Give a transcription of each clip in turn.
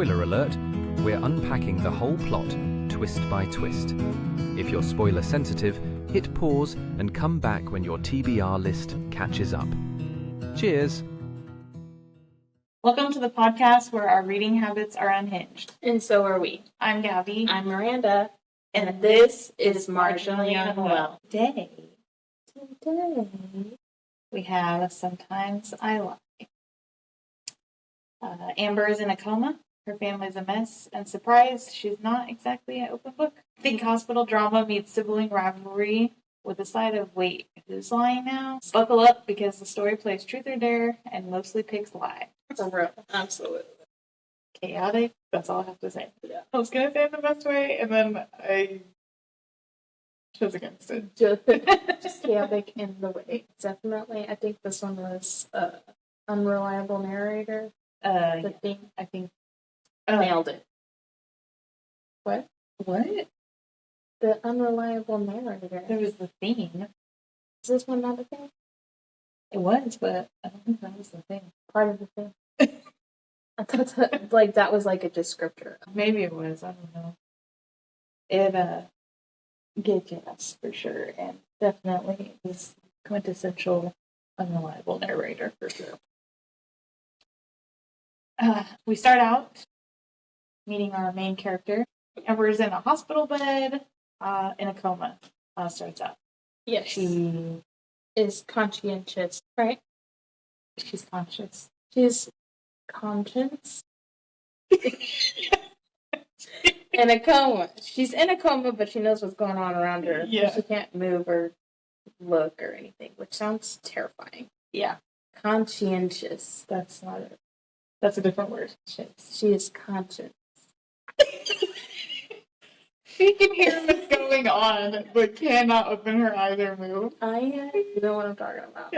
Spoiler alert, we're unpacking the whole plot, twist by twist. If you're spoiler sensitive, hit pause and come back when your TBR list catches up. Cheers! Welcome to the podcast where our reading habits are unhinged. And so are we. I'm Gabby. I'm Miranda. And this is Marginally Unwell. Today, we have Sometimes I Lie. Amber is in a coma. Her family's a mess. And surprise, she's not exactly an open book. Think hospital drama meets sibling rivalry with a side of, wait, who's lying now? Buckle up because the story plays truth or dare and mostly picks lie. For real. Absolutely. Chaotic. That's all I have to say. Yeah. I was going to say it the best way, and then I chose against it. Just chaotic in the way. Definitely. I think this one was unreliable narrator. Yeah, thing. I think Nailed it. What? What? The unreliable narrator. There was the theme. Is this one not a thing? It was, but I don't think that was the thing. Part of the thing. I thought that was like a descriptor. Maybe it was. I don't know. It gave gas for sure, and definitely is quintessential unreliable narrator for sure. We start out meeting our main character. Amber's in a hospital bed, in a coma. Starts out. Yes. She is conscientious, right? She's conscious. She's conscious. In a coma. She's in a coma, but she knows what's going on around her. Yeah. She can't move or look or anything, which sounds terrifying. Yeah. Conscientious. That's not it. That's a different word. She is conscious. She can hear what's going on, but cannot open her eyes or move. You know what I'm talking about.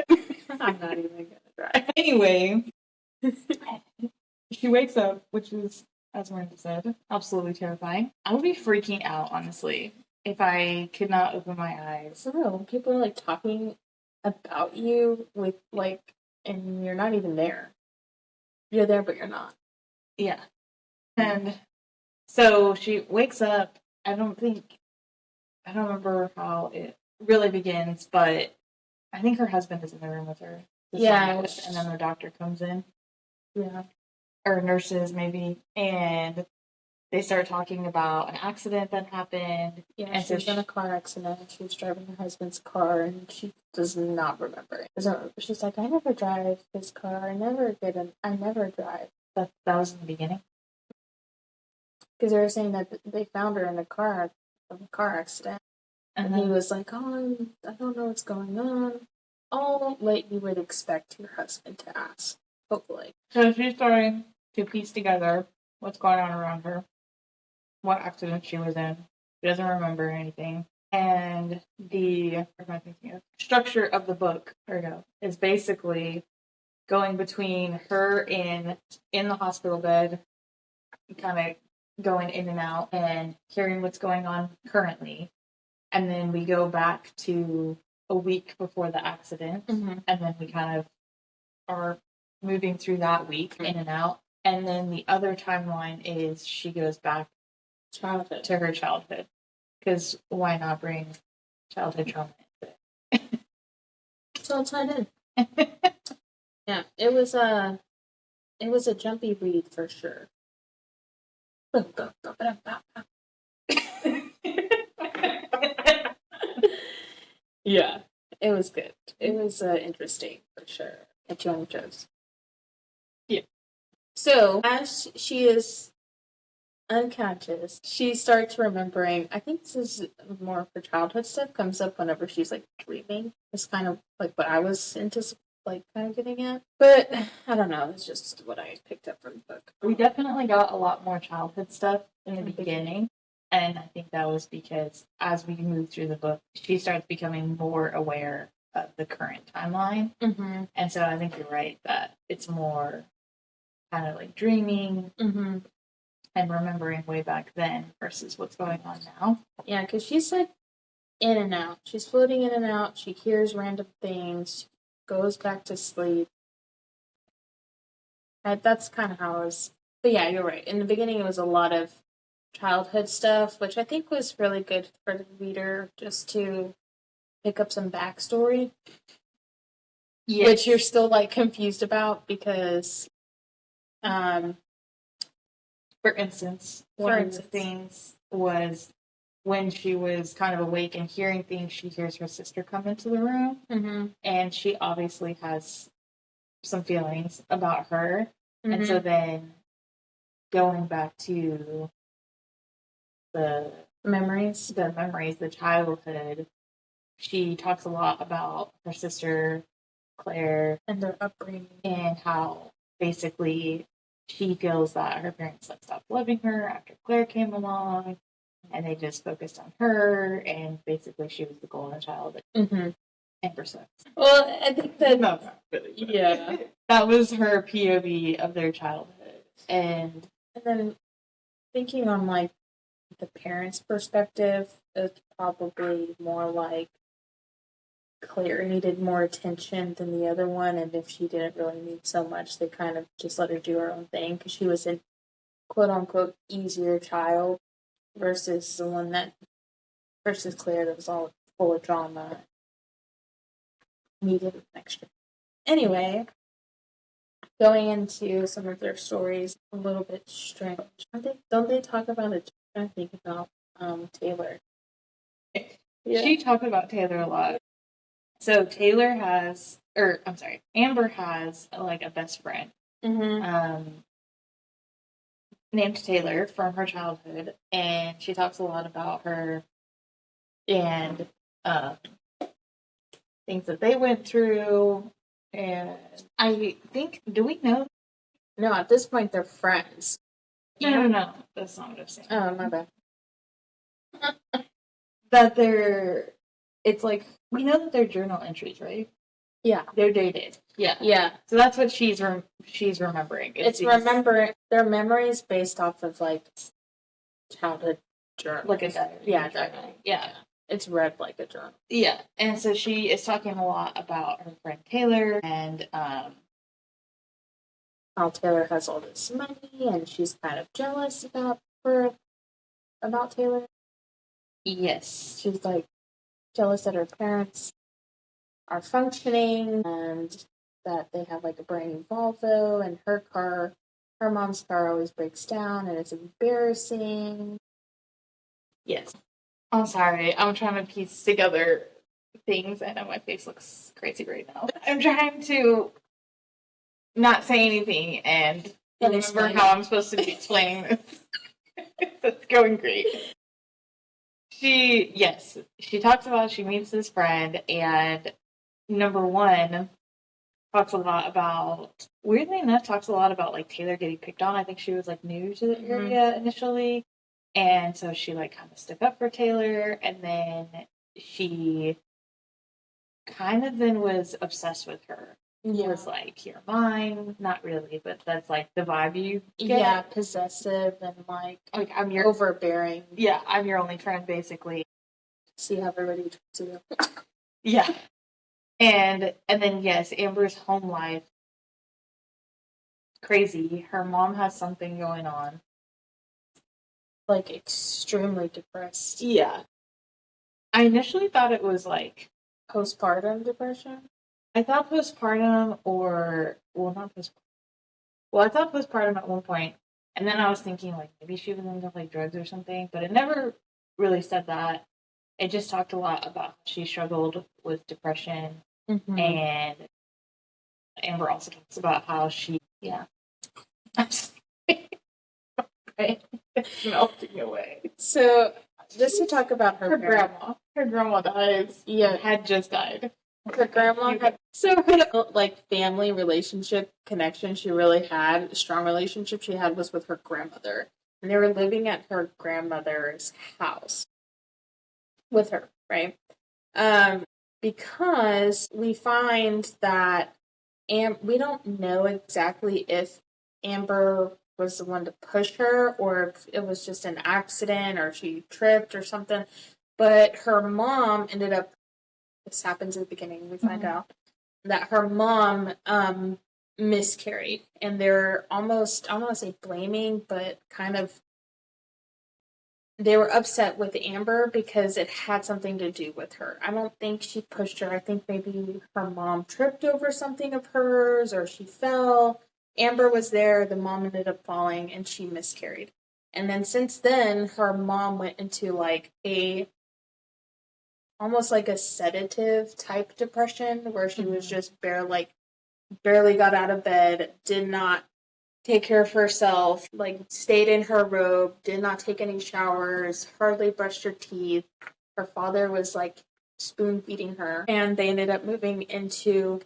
I'm not even going to try. Anyway, she wakes up, which is, as Miranda said, absolutely terrifying. I would be freaking out, honestly, if I could not open my eyes. For real, people are talking about you with and you're not even there. You're there, but you're not. Yeah. And so she wakes up. I don't remember how it really begins, but I think her husband is in the room with her. Yeah. And then the doctor comes in. Yeah. Or nurses, maybe. And they start talking about an accident that happened. Yeah, and she was in a car accident. She was driving her husband's car, and she does not remember it. She's like, I never drive his car. I never drive. That was in the beginning. Because they were saying that they found her in a car accident. And he was like, oh, I don't know what's going on. All like you would expect your husband to ask, hopefully. So she's starting to piece together what's going on around her, what accident she was in. She doesn't remember anything. And the structure of the book, is basically going between her in the hospital bed, kind of going in and out and hearing what's going on currently. And then we go back to a week before the accident. Mm-hmm. And then we kind of are moving through that week in and out. And then the other timeline is she goes back to her childhood. Because why not bring childhood trauma into it? It's all tied in. Yeah, it was a jumpy read for sure. Yeah, it was good. It was interesting for sure. At your own chose. Yeah. So as she is unconscious, she starts remembering. I think this is more of her childhood stuff. Comes up whenever she's dreaming. It's kind of like what I was kind of getting at. But I don't know. It's just what I picked up from the book. We definitely got a lot more childhood stuff in the beginning. And I think that was because as we move through the book, she starts becoming more aware of the current timeline. Mm-hmm. And so I think you're right that it's more kind of dreaming mm-hmm. and remembering way back then versus what's going on now. Yeah, because she's in and out. She's floating in and out. She hears random things. Goes back to sleep. That's kind of how I was But yeah, you're right. In the beginning, it was a lot of childhood stuff, which I think was really good for the reader just to pick up some backstory, which you're still like confused about because, for instance, one of the things was when she was kind of awake and hearing things, she hears her sister come into the room, and she obviously has some feelings about her, and so then going back to the memories, the childhood, she talks a lot about her sister Claire and their upbringing, and how basically she feels that her parents like stopped loving her after Claire came along, and they just focused on her, and basically she was the golden child. And percent. Well, I think that not really, that was her POV of their childhood, and then thinking on like the parents' perspective, it's probably more like Claire needed more attention than the other one, and if she didn't really need so much, they kind of just let her do her own thing because she was a quote unquote easier child versus Claire that was all full of drama, needed extra. Anyway, going into some of their stories, a little bit strange. Don't they talk about it? I think about Taylor. Yeah. She talked about Taylor a lot. So Taylor Amber has like a best friend named Taylor from her childhood, and she talks a lot about her and things that they went through. And I think, do we know? No, at this point they're friends. No, that's not what I'm saying. Oh, my bad. That it's like, we know that they're journal entries, right? Yeah. They're dated. Yeah. Yeah. So that's what she's remembering. It's remembering their memories based off of like childhood journal. Like a diary. Yeah, journal. Yeah. It's read like a journal. Yeah. And so she is talking a lot about her friend Taylor and how Taylor has all this money and she's kind of jealous about Taylor. Yes. She's like jealous that her parents are functioning and that they have like a brand new Volvo, and her mom's car always breaks down and it's embarrassing. Yes. I'm sorry. I'm trying to piece together things. I know my face looks crazy right now. I'm trying to not say anything and remember how I'm supposed to be explaining this. It's going great. She talks about she meets this friend, and number one talks a lot about, weirdly enough, talks a lot about like Taylor getting picked on. I think she was like new to the area initially, and so she like kind of stuck up for Taylor, and then she kind of then was obsessed with her. Yeah. Was like, you're mine. Not really, but that's like the vibe you get. Yeah, possessive and like I'm your overbearing. Yeah, I'm your only friend, basically. See how everybody treats you. Yeah. And then yes, Amber's home life, crazy. Her mom has something going on. Like extremely depressed. Yeah. I initially thought it was like postpartum depression. I thought postpartum not postpartum. Well, I thought postpartum at one point, and then I was thinking like maybe she was into like drugs or something, but it never really said that. It just talked a lot about how she struggled with depression, and Amber also talks about how she, I'm sorry. It's melting away. So, just to talk about her grandma. Her grandma dies. Yeah. Had just died. Her grandma had her like family relationship connection she really had, a strong relationship she had was with her grandmother. And they were living at her grandmother's house with her, right? Because we find that we don't know exactly if Amber was the one to push her or if it was just an accident or she tripped or something. But her mom ended up, this happens at the beginning, we find out that her mom miscarried, and they're almost, I don't want to say blaming, but kind of, they were upset with Amber because it had something to do with her. I don't think she pushed her. I think maybe her mom tripped over something of hers, or she fell. Amber was there, the mom ended up falling, and she miscarried. And then since then, her mom went into like a almost like a sedative type depression where she was just barely got out of bed, did not take care of herself, like stayed in her robe, did not take any showers, hardly brushed her teeth. Her father was like spoon feeding her, and they ended up moving into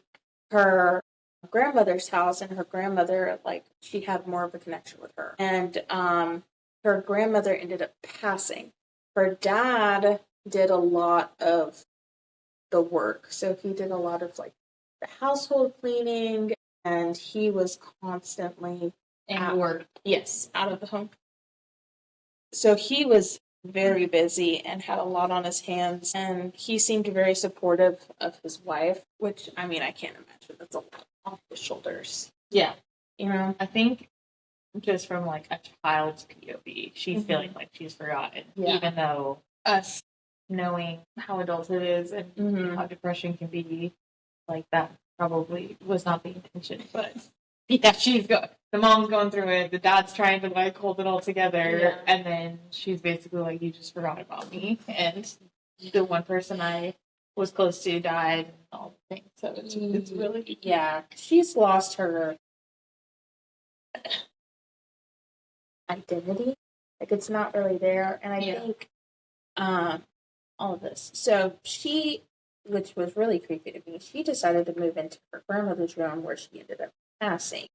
her grandmother's house, and her grandmother, like, she had more of a connection with her. And her grandmother ended up passing. Her dad did a lot of the work. So he did a lot of like the household cleaning, and he was constantly And work. Yes, out of the home. So he was very busy and had a lot on his hands, and he seemed very supportive of his wife, which, I mean, I can't imagine that's a lot off his shoulders. Yeah. You know? I think just from like a child's POV, she's feeling like she's forgotten. Yeah. Even though us knowing how adulthood is and how depression can be, like that probably was not the intention. But yeah, the mom's going through it, the dad's trying to like hold it all together, and then she's basically like, you just forgot about me, and the one person I was close to died and all the things. So it's really she's lost her identity. Like, it's not really there. And I think all of this. So she, which was really creepy to me, she decided to move into her grandmother's room where she ended up passing.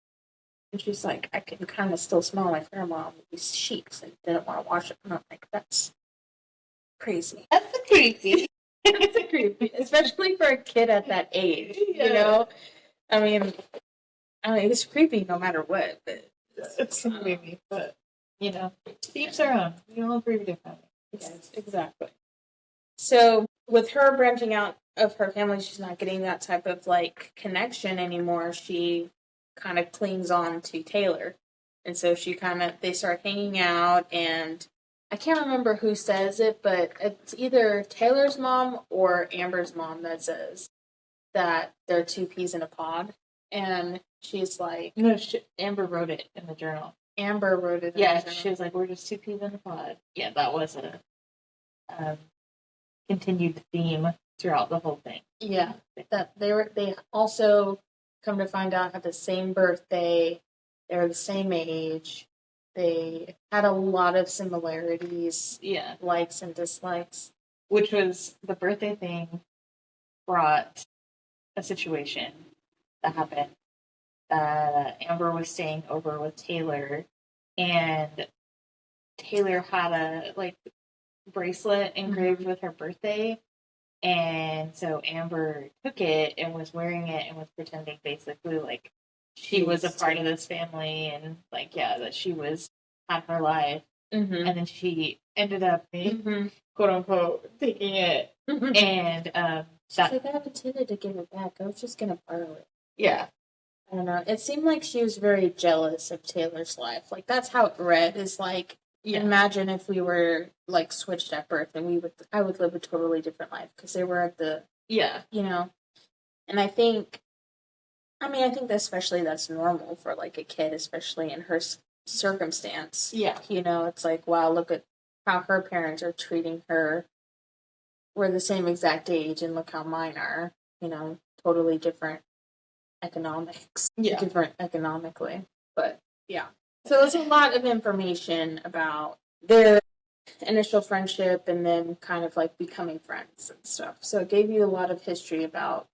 And she's like, I can kind of still smell my grandma with these sheets and didn't want to wash it. And I'm like, that's crazy. That's creepy. It's creepy, especially for a kid at that age. You know, I mean, it's creepy no matter what. But it's creepy, but you know, each their own. We all agree differently. Yes, exactly. So with her branching out of her family, she's not getting that type of like connection anymore. She kind of clings on to Taylor. And so they start hanging out, and I can't remember who says it, but it's either Taylor's mom or Amber's mom that says that they're two peas in a pod. And she's like, no, Amber wrote it in the journal. Amber wrote it in the journal. She was like, we're just two peas in a pod. Yeah, that was a continued theme throughout the whole thing. Yeah, that they also, come to find out, had the same birthday. They were the same age. They had a lot of similarities. Yeah, likes and dislikes. Which was the birthday thing brought a situation that happened. Amber was staying over with Taylor, and Taylor had a like bracelet engraved with her birthday, and so Amber took it and was wearing it and was pretending basically like she was a part of this family, and like that she was had her life, and then she ended up quote unquote taking it, and she's like, I intended to give it back. I was just gonna borrow it. Yeah. I don't know. It seemed like she was very jealous of Taylor's life. Like, that's how it read. Is like, imagine if we were like switched at birth, and I would live a totally different life because they were at the you know. And I think that especially that's normal for like a kid, especially in her circumstance. Yeah, you know, it's like, wow, look at how her parents are treating her. We're the same exact age, and look how mine are. You know, totally different economics. Yeah. Different economically. But yeah. So there's a lot of information about their initial friendship and then kind of like becoming friends and stuff. So it gave you a lot of history about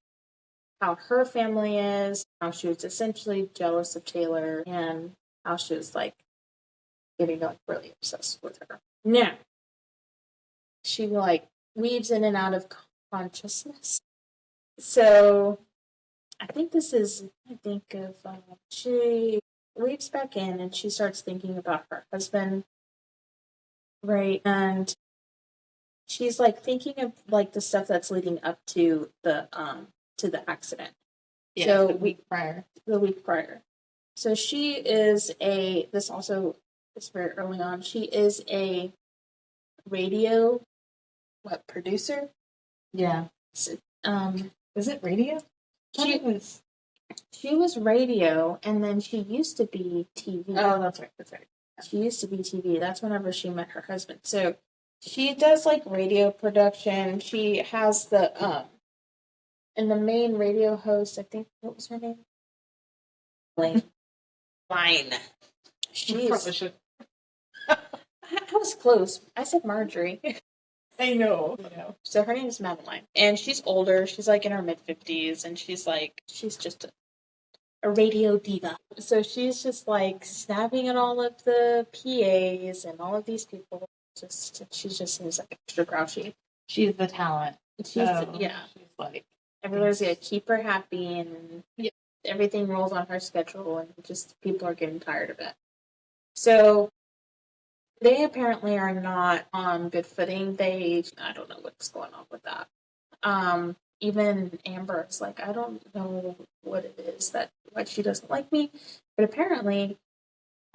how her family is, how she was essentially jealous of Taylor, and how she was like getting like really obsessed with her. Now, she like weaves in and out of consciousness. So I think she weaves back in and she starts thinking about her husband, right? And she's like thinking of like the stuff that's leading up to the accident. Yeah, So the week prior. the week prior. So she is this also is very early on. She is a radio, producer? Yeah. So, Was it radio? She was. she was radio, and then she used to be TV. Oh, that's right. That's right. She used to be TV. That's whenever she met her husband. So she does like radio production. She has and the main radio host, I think, what was her name? Line. Probably should. I was close. I said Marjorie. I know. So her name is Madeline. And she's older. She's like in her mid-50s. And she's just a radio diva. So she's just like snapping at all of the PAs and all of these people. She just seems like extra grouchy. She's the talent. She's like, everybody's gonna keep her happy, and everything rolls on her schedule, and just people are getting tired of it. So they apparently are not on good footing. I don't know what's going on with that. Even Amber's like, I don't know what it is why she doesn't like me, but apparently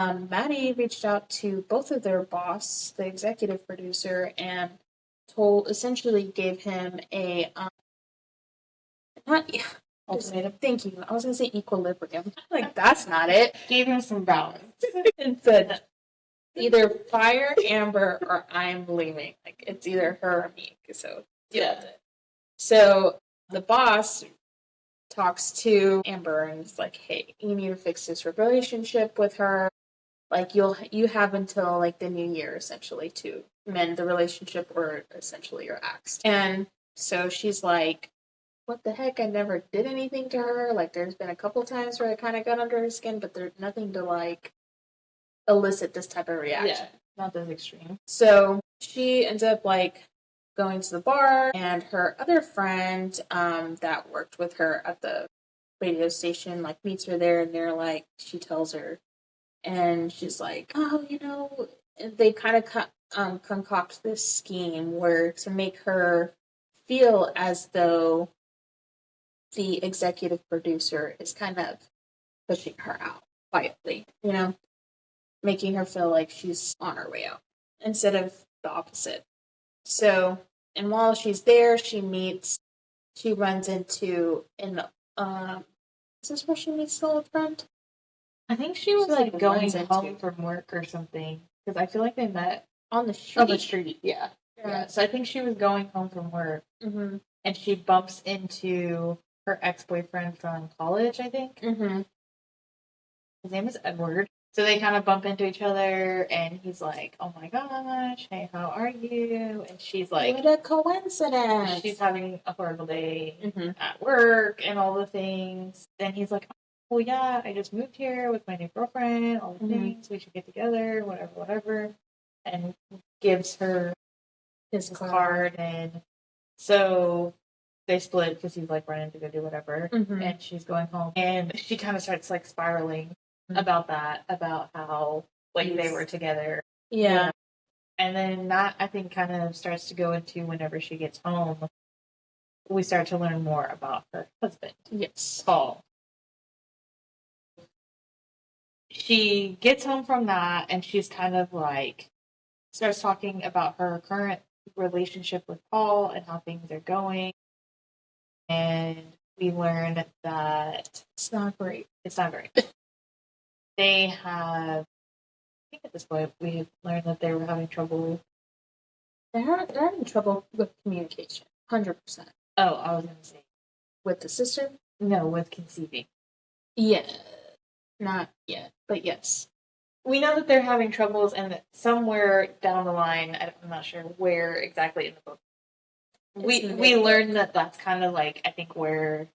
Maddie reached out to both of their boss, the executive producer, and essentially gave him a ultimatum. Thank you. I was going to say equilibrium. Like, that's not it. Gave him some balance. And said, either fire Amber or I'm leaving. Like, it's either her or me. So, yeah. So, the boss talks to Amber and is like, hey, you need to fix this relationship with her. Like, you have until, like, the new year, essentially, to mend the relationship, or essentially you're axed. And so she's like, what the heck? I never did anything to her. Like, there's been a couple times where I kind of got under her skin, but there's nothing to, like, elicit this type of reaction. Yeah, not this extreme. So she ends up, like, going to the bar, and her other friend that worked with her at the radio station, like, meets her there, and they're like, she tells her, and she's like, oh, they kind of concoct this scheme where to make her feel as though the executive producer is kind of pushing her out quietly, making her feel like she's on her way out instead of the opposite. So, and while she's there, she runs into is this where she meets the old friend? I think she was like going home from work or something, because I feel like they met on the street. On the street, yeah. So I think she was going home from work, and she bumps into her ex-boyfriend from college, I think. Mm-hmm. His name is Edward. So they kind of bump into each other, and he's like, oh my gosh, hey, how are you? And she's like, what a coincidence. She's having a horrible day at work and all the things. Then he's like, oh yeah, I just moved here with my new girlfriend, all the things, we should get together, whatever. And gives her his card, and so they split because he's like running to go do whatever, and she's going home, and she kind of starts like spiraling about how like they were together. Yeah. And then that, I think, kind of starts to go into whenever she gets home, we start to learn more about her husband. Yes. Paul. She gets home from that, and she's kind of like starts talking about her current relationship with Paul and how things are going. And we learn that it's not great. They have, I think at this point, we learned that they were having trouble. They're having trouble with communication. 100%. Oh, I was going to say. With the sister? No, with conceiving. Yeah. Not yet, but yes. We know that they're having troubles, and that somewhere down the line, I'm not sure where exactly in the book, we learned that that's kind of like, I think, where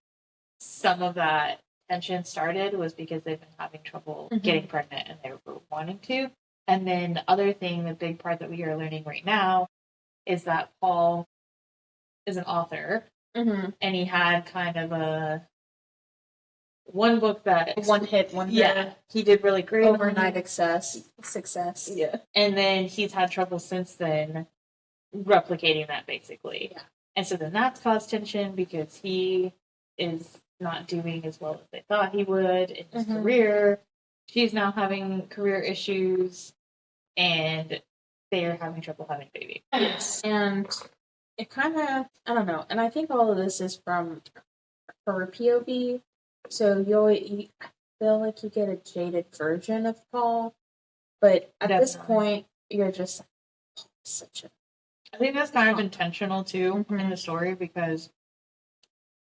some of that tension started, was because they've been having trouble getting pregnant, and they were wanting to. And then the other thing, the big part that we are learning right now, is that Paul is an author, and he had kind of one book that one hit wonder. Yeah, he did really great. Overnight success. Yeah, and then he's had trouble since then replicating that, basically. Yeah, and so then that's caused tension because he is not doing as well as they thought he would in his Mhm. career. She's now having career issues, and they are having trouble having a baby. Yes. And it kind of, I don't know. And I think all of this is from her POV. So you feel like you get a jaded version of Paul. But at this Definitely. point, you're just like, "Oh, such a." I think that's kind of intentional too in the story, because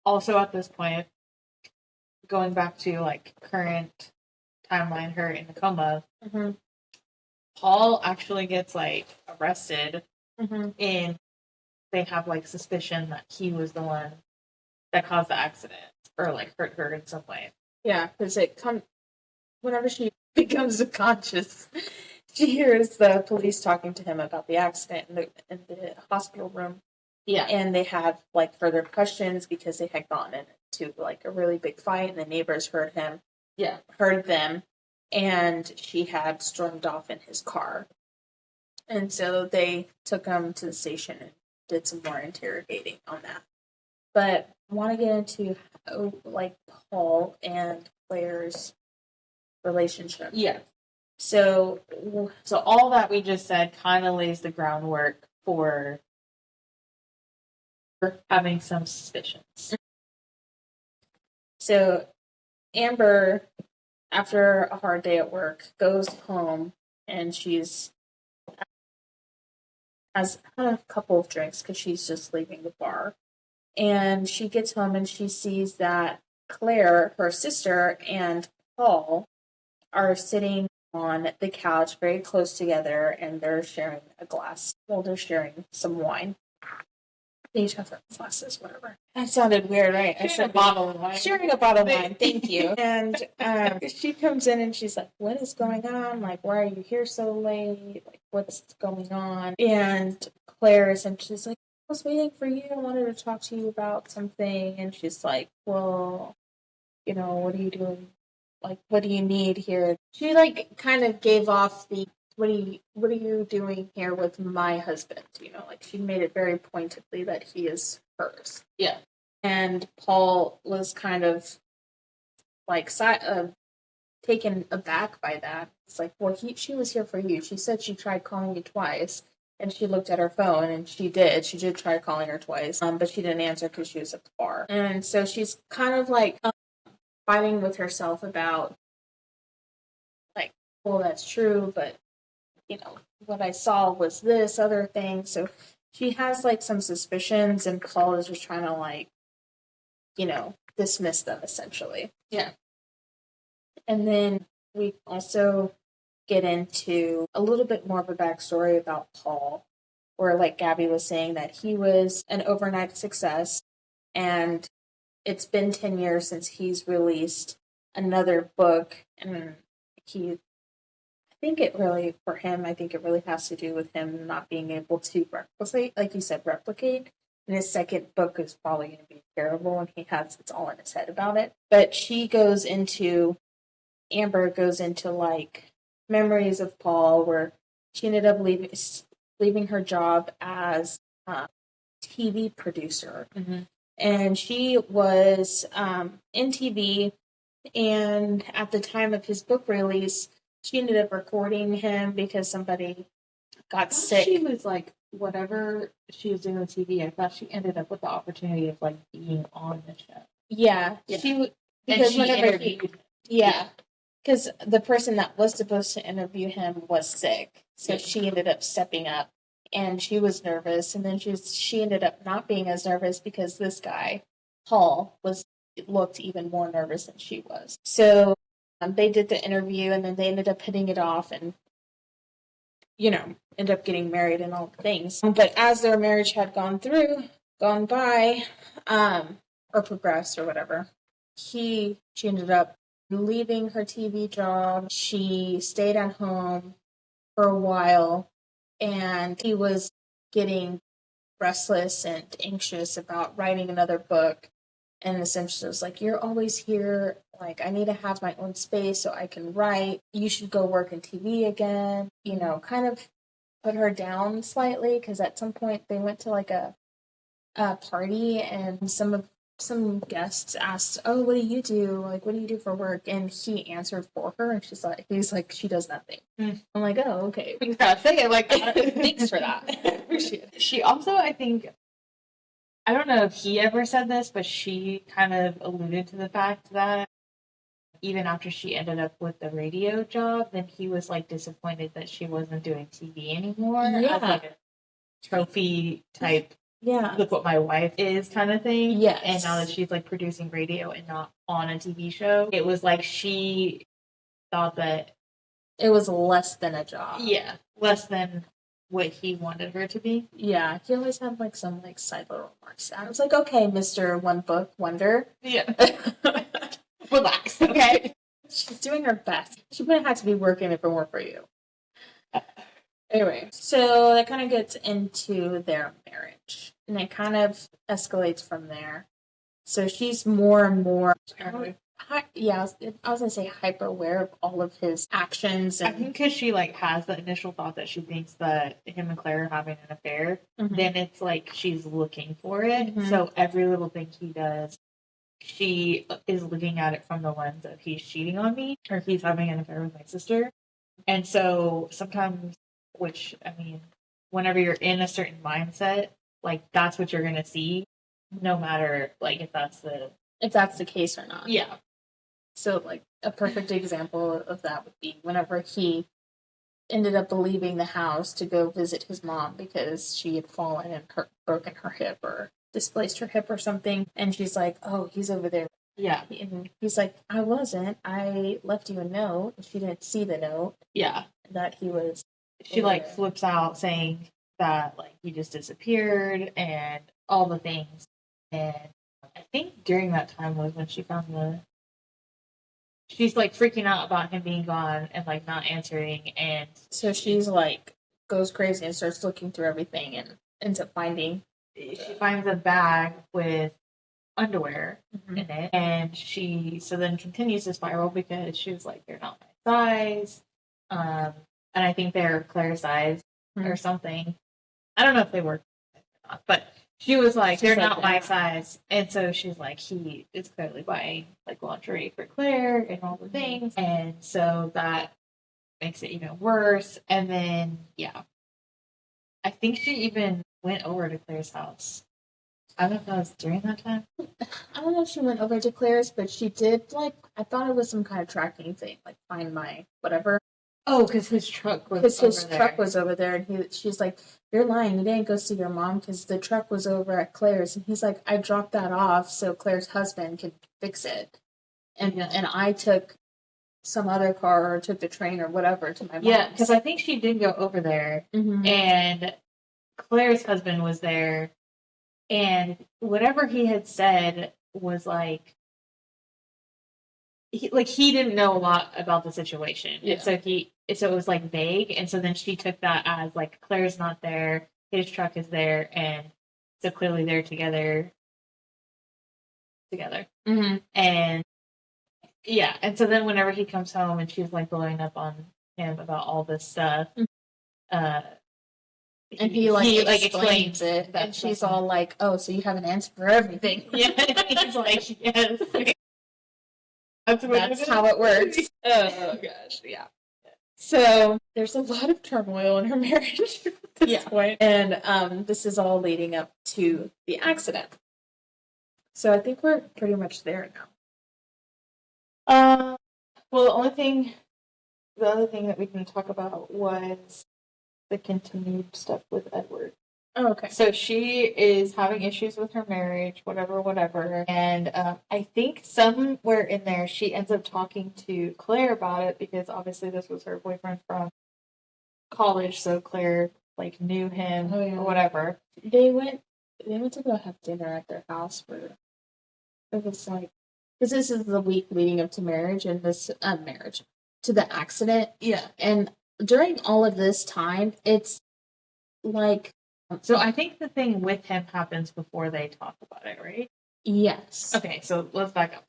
also at this point, going back to like current timeline, her in the coma, Mhm. Paul actually gets like arrested, Mhm. and they have like suspicion that he was the one that caused the accident or like hurt her in some way. Yeah, because whenever she becomes conscious, she hears the police talking to him about the accident in the hospital room. Yeah. And they had like further questions because they had gotten into like a really big fight, and the neighbors heard them, and she had stormed off in his car. And so they took him to the station and did some more interrogating on that. But I want to get into like Paul and Claire's relationship. Yeah. So all that we just said kind of lays the groundwork for having some suspicions. So Amber, after a hard day at work, goes home, and she's has had a couple of drinks because she's just leaving the bar. And she gets home and she sees that Claire, her sister, and Paul are sitting on the couch very close together, and they're sharing a glass. Well, they're sharing some wine. They each have their glasses, whatever. That sounded weird, right? I said a bottle of wine. Sharing a bottle of wine, thank you. And she comes in and she's like, "What is going on? Like, why are you here so late? Like, what's going on?" And Claire essentially is like, "I was waiting for you. I wanted to talk to you about something." And she's like, "Well, what are you doing? Like, what do you need here?" She like kind of gave off the what are you doing here with my husband? Like she made it very pointedly that he is hers. Yeah. And Paul was kind of like taken aback by that. It's like, well, she was here for you. She said she tried calling you twice, and she looked at her phone, and she did try calling her twice, but she didn't answer because she was at the bar. And so she's kind of like fighting with herself about like, well, that's true, but what I saw was this other thing. So she has like some suspicions, and Paul is just trying to like, dismiss them essentially. Yeah. And then we also get into a little bit more of a backstory about Paul, where like Gabby was saying that he was an overnight success, and it's been 10 years since he's released another book, and for him, I think it really has to do with him not being able to replicate, like you said, replicate. And his second book is probably going to be terrible, and it's all in his head about it. But Amber goes into like memories of Paul, where she ended up leaving her job as a TV producer. Mm-hmm. And she was in TV, and at the time of his book release, she ended up recording him because somebody got sick. She was like, whatever she was doing on TV, I thought she ended up with the opportunity of like being on the show. Yeah. Because because the person that was supposed to interview him was sick, so she ended up stepping up, and she was nervous, and then she ended up not being as nervous because this guy, Paul, looked even more nervous than she was. So they did the interview, and then they ended up hitting it off, and end up getting married and all the things. But as their marriage had gone by, or progressed or whatever, she ended up leaving her TV job. She stayed at home for a while, and he was getting restless and anxious about writing another book. And essentially was like, "You're always here. Like, I need to have my own space so I can write. You should go work in TV again." Kind of put her down slightly, because at some point they went to like a party, and some of some guests asked, "Oh, what do you do? Like, what do you do for work?" And he answered for her, and he's like, "She does nothing." Mm. I'm like, "Oh, okay." You gotta say it like that. Thanks for that. Appreciate it. She also, I think, I don't know if he ever said this, but she kind of alluded to the fact that even after she ended up with the radio job, then he was like disappointed that she wasn't doing TV anymore as like a trophy type. Yeah. Look what my wife is kind of thing. Yes. And now that she's like producing radio and not on a TV show, it was like she thought that it was less than a job. Yeah, less than what he wanted her to be. Yeah, he always had like some like side little remarks. I was like, okay, Mr. One Book Wonder. Yeah. Relax, okay? She's doing her best. She wouldn't have to be working if it weren't for you. Anyway, so that kind of gets into their marriage. And it kind of escalates from there. So she's more and more... Yeah, I was going to say hyper aware of all of his actions. And... I think because she like has the initial thought that she thinks that him and Claire are having an affair, then it's like she's looking for it. So every little thing he does, she is looking at it from the lens of he's cheating on me or he's having an affair with my sister. And so sometimes, which, I mean, whenever you're in a certain mindset, like that's what you're going to see, no matter like if that's the case or not. Yeah. So, like, a perfect example of that would be whenever he ended up leaving the house to go visit his mom because she had fallen and broken her hip or displaced her hip or something. And she's like, oh, he's over there. Yeah. And he's like, I wasn't. I left you a note. She didn't see the note. Yeah. That he was. She, like, flips out saying that, like, he just disappeared and all the things. And I think during that time was when she found she's like freaking out about him being gone and like not answering, and so she's like goes crazy and starts looking through everything and ends up she finds a bag with underwear in it, and she then continues to spiral because she was like, they're not my size, and I think they're Claire's size or something. I don't know if they were or not, but she was like, they're not my size. And so she's like, he is clearly buying like lingerie for Claire and all the things. And so that makes it even worse. And then, yeah, I think she even went over to Claire's house. I don't know if that was during that time. I don't know if she went over to Claire's, but she did, like, I thought it was some kind of tracking thing, like find my whatever. Oh, because his truck was over there, and she's like, "You're lying. You didn't go see your mom because the truck was over at Claire's." And he's like, "I dropped that off so Claire's husband could fix it, and I took some other car or took the train or whatever to my mom." Yeah, because I think she did go over there, and Claire's husband was there, and whatever he had said was like. He didn't know a lot about the situation, and so it was like vague, and so then she took that as like Claire's not there, his truck is there, and so clearly they're together, and yeah, and so then whenever he comes home and she's like blowing up on him about all this stuff, and he explains it, and she's all like, "Oh, so you have an answer for everything?" Yeah, he's like, "Yes." That's how it works. Oh gosh, yeah. So there's a lot of turmoil in her marriage at this point. And this is all leading up to the accident. So I think we're pretty much there now. Well, the other thing that we can talk about was the continued stuff with Edward. Oh, okay. So she is having issues with her marriage, whatever. And I think somewhere in there she ends up talking to Claire about it because obviously this was her boyfriend from college. So Claire like knew him or whatever. They went to go have dinner at their house it was like, because this is the week leading up to marriage and this to the accident. Yeah. And during all of this time, it's like, so I think the thing with him happens before they talk about it, right? Yes. Okay, so let's back up.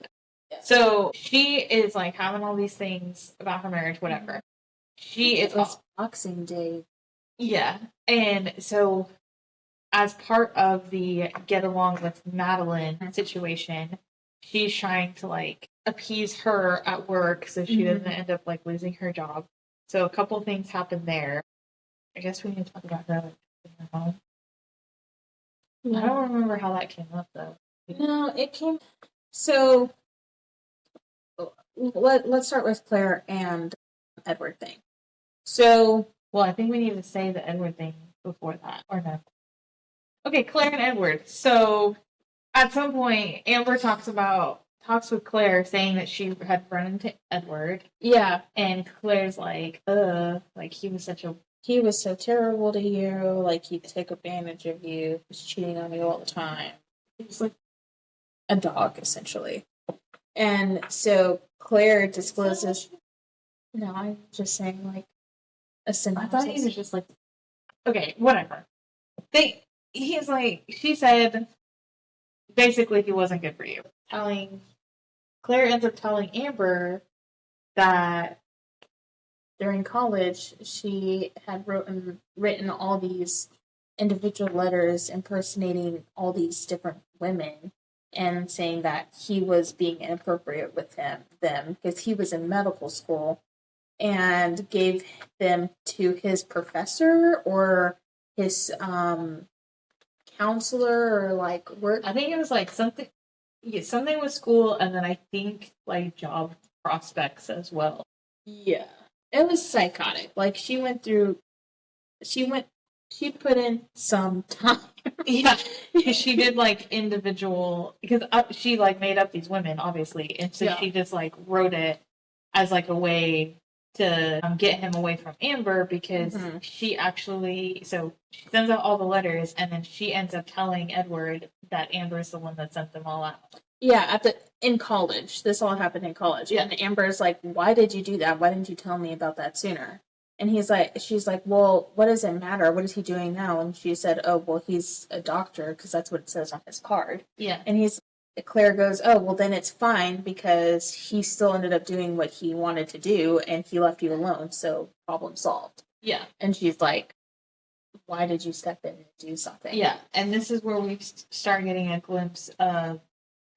Yeah. So she is like having all these things about her marriage, whatever. It was Boxing Day. Yeah, and so as part of the get along with Madeline situation, she's trying to like appease her at work so she doesn't end up like losing her job. So a couple things happen there. I guess we need to talk about her like in her home. I don't remember how that came up though. No, it came. So let's start with Claire and Edward thing. So, well, I think we need to say the Edward thing before that, or no? Okay, Claire and Edward. So at some point, Amber talks with Claire, saying that she had run into Edward. Yeah, and Claire's like he was so terrible to you. Like he'd take advantage of you. He was cheating on you all the time. He was like a dog, essentially. And so Claire discloses. No, I'm just saying like a synopsis. I thought he was just like, okay, whatever. He's like, she said, basically he wasn't good for you. Claire ends up telling Amber that during college she had written all these individual letters impersonating all these different women and saying that he was being inappropriate with them because he was in medical school, and gave them to his professor or his counselor or like work. I think it was like something with school, and then I think like job prospects as well. Yeah, it was psychotic. Like she put in some time. Yeah, she did like individual, because she like made up these women obviously, and so she just like wrote it as like a way to get him away from Amber, because she sends out all the letters, and then she ends up telling Edward that Amber's the one that sent them all out. Yeah, in college. This all happened in college. Yeah. And Amber's like, why did you do that? Why didn't you tell me about that sooner? And she's like, well, what does it matter? What is he doing now? And she said, oh, well, he's a doctor, because that's what it says on his card. Yeah. And Claire goes, oh, well, then it's fine, because he still ended up doing what he wanted to do, and he left you alone, so problem solved. Yeah. And she's like, why did you step in and do something? Yeah, and this is where we start getting a glimpse of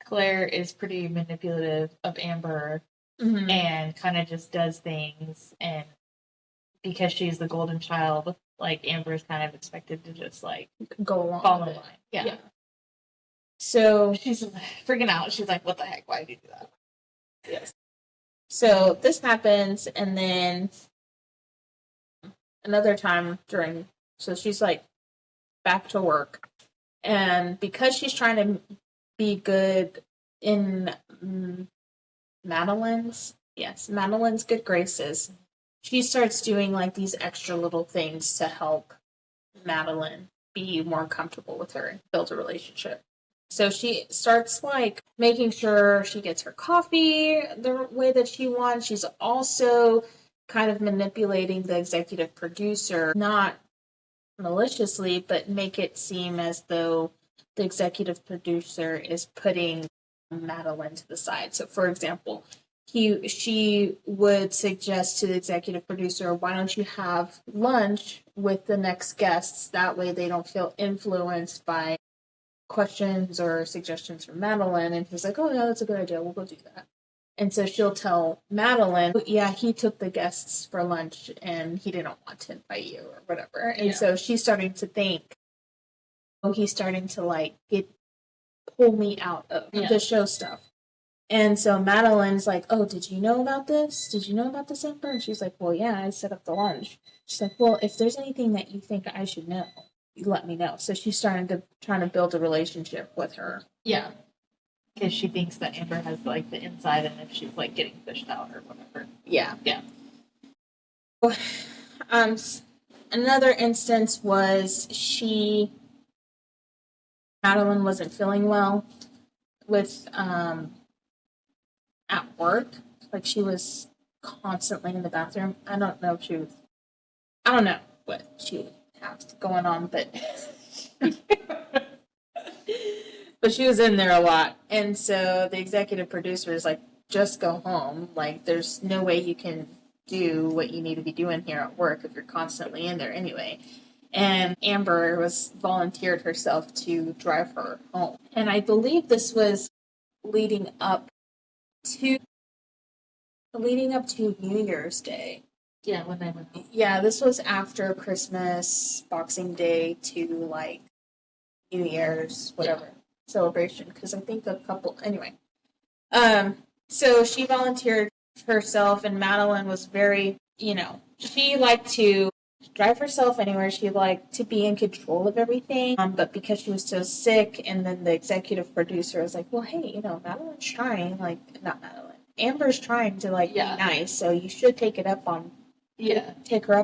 Claire is pretty manipulative of Amber, and kind of just does things, and because she's the golden child, like Amber is kind of expected to just like go along, fall in line. Yeah. So she's freaking out. She's like, "What the heck? Why did you do that?" Yes. So this happens, and then another time so she's like back to work, and because she's trying to be good in Madeline's good graces, she starts doing like these extra little things to help Madeline be more comfortable with her and build a relationship. So she starts like making sure she gets her coffee the way that she wants. She's also kind of manipulating the executive producer, not maliciously, but make it seem as though the executive producer is putting Madeline to the side. So for example, she would suggest to the executive producer, why don't you have lunch with the next guests? That way they don't feel influenced by questions or suggestions from Madeline. And he's like, oh yeah, that's a good idea. We'll go do that. And so she'll tell Madeline, yeah, he took the guests for lunch and he didn't want to invite you or whatever. And so she's starting to think, oh, he's starting to like pull me out of the show stuff. And so Madeline's like, oh, did you know about this? Did you know about this, Amber? And she's like, well, yeah, I set up the lunch. She's like, well, if there's anything that you think I should know, you let me know. So she's trying to build a relationship with her. Yeah. Because she thinks that Amber has like the inside, and if she's like getting fished out or whatever. Yeah. Yeah. Another instance was Madeline wasn't feeling well with at work. Like she was constantly in the bathroom. I don't know what she has going on, but but she was in there a lot. And so the executive producer is like, just go home. Like there's no way you can do what you need to be doing here at work if you're constantly in there anyway. and Amber was volunteered herself to drive her home. And I believe this was leading up to New Year's Day. Yeah, when they went home. Yeah, this was after Christmas, Boxing Day to like New Year's, whatever celebration. Because I think a couple, anyway. So she volunteered herself, and Madeline was very, she liked to drive herself anywhere. She liked to be in control of everything. But because she was so sick, and then the executive producer was like, well, hey, Madeline's trying, like, not Madeline. Amber's trying to, like, be nice, so you should take her up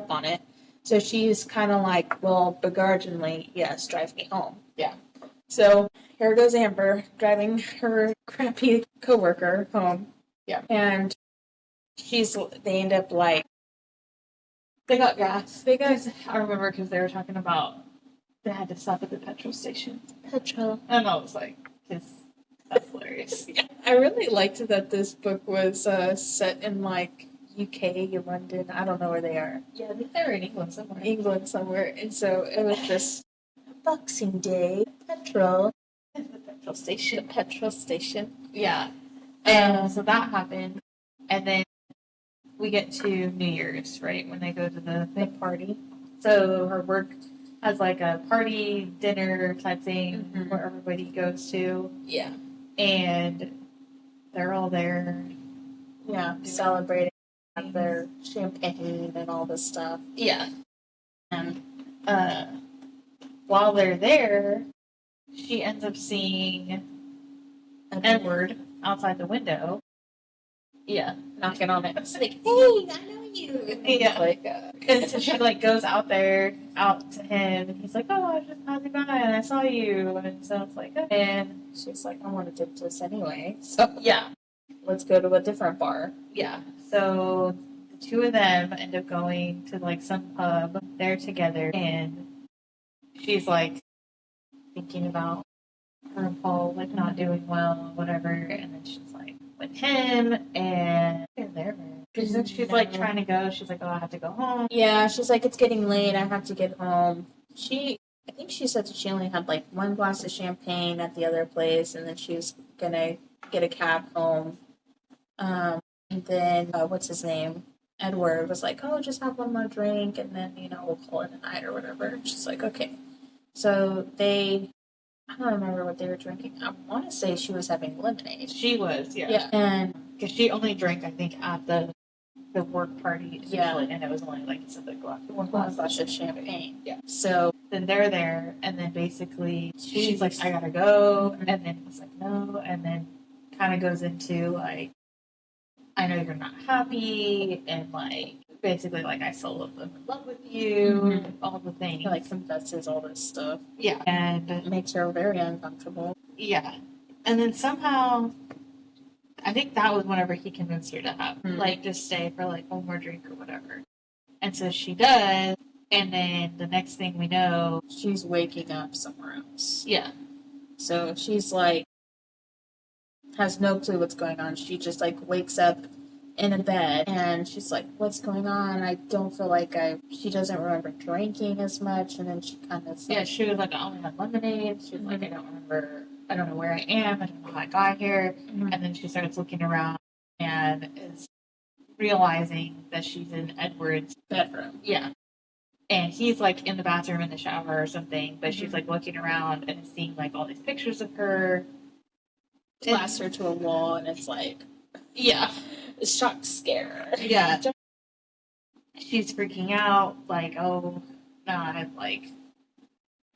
on it. So she's kind of like, well, begrudgingly, yes, drive me home. Yeah. So here goes Amber driving her crappy coworker home. Yeah. And they end up like, They got gas. I remember because they were talking about they had to stop at the petrol station. And I was like, that's hilarious. Yeah. I really liked that this book was set in like UK, London. I don't know where they are. Yeah, I think they were in England somewhere. And so it was just Boxing Day, petrol. The petrol station. Yeah. And so that happened. And then we get to New Year's, right? When they go to the big party. So her work has like a party, dinner type thing where everybody goes to. Yeah. And they're all there. Yeah. Celebrating their champagne and all this stuff. Yeah. And while they're there, she ends up seeing Edward outside the window. Yeah. Knocking on it. It's like, hey, I know you. Yeah. And so she like goes out to him, and he's like, oh, I was just passing by and I saw you. And so it's like, okay. And she's like, I want to do this anyway. So yeah. Let's go to a different bar. Yeah. So the two of them end up going to like some pub. They're together, and she's like thinking about her and Paul like not doing well, whatever. And then she's like with him, and they're there. She's like trying to go. She's like, oh, I have to go home. Yeah, she's like, it's getting late. I have to get home. I think she said that she only had like one glass of champagne at the other place, and then she was gonna get a cab home. And then what's his name? Edward was like, oh, just have one more drink, and then we'll call it a night or whatever. And she's like, okay. So I don't remember what they were drinking. I want to say she was having lemonade. She was, yeah. Yeah, and because she only drank, I think, at the work party. Yeah, and it was only like one glass of champagne. Yeah. So then they're there, and then basically she's like, I gotta go, and then he's like, no, and then kind of goes into like, I know you're not happy, and like basically like I still am in love with you, all the things. He like confesses all this stuff. Yeah, and it makes her very uncomfortable. Yeah, and then somehow, I think that was whenever he convinced her to have like just stay for like one more drink or whatever, and so she does, and then the next thing we know, she's waking up somewhere else. Yeah, so she's like has no clue what's going on. She just like wakes up in a bed, and she's like, what's going on? I don't feel like she doesn't remember drinking as much, and then she kind of like, she was like, I only had lemonade. She was like, I don't know where I am, I don't know how I got here. And then she starts looking around and is realizing that she's in Edward's bedroom. Yeah, and he's like in the bathroom in the shower or something, but she's like looking around and is seeing like all these pictures of her. Blast her to a wall, and it's like, yeah, shock scare. Yeah, she's freaking out, like, oh, no, I've like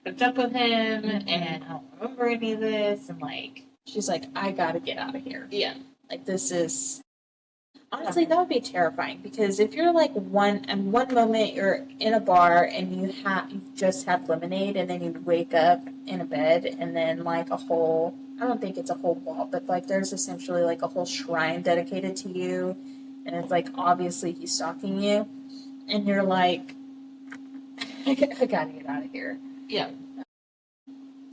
hooked up with him, and I don't remember any of this, and like, she's like, I gotta get out of here. Yeah, like this is honestly that would be terrifying, because if you're like one moment you're in a bar and you just have lemonade, and then you wake up in a bed, and then like I don't think it's a whole wall, but like there's essentially like a whole shrine dedicated to you, and it's like obviously he's stalking you, and you're like, I gotta get out of here. Yeah.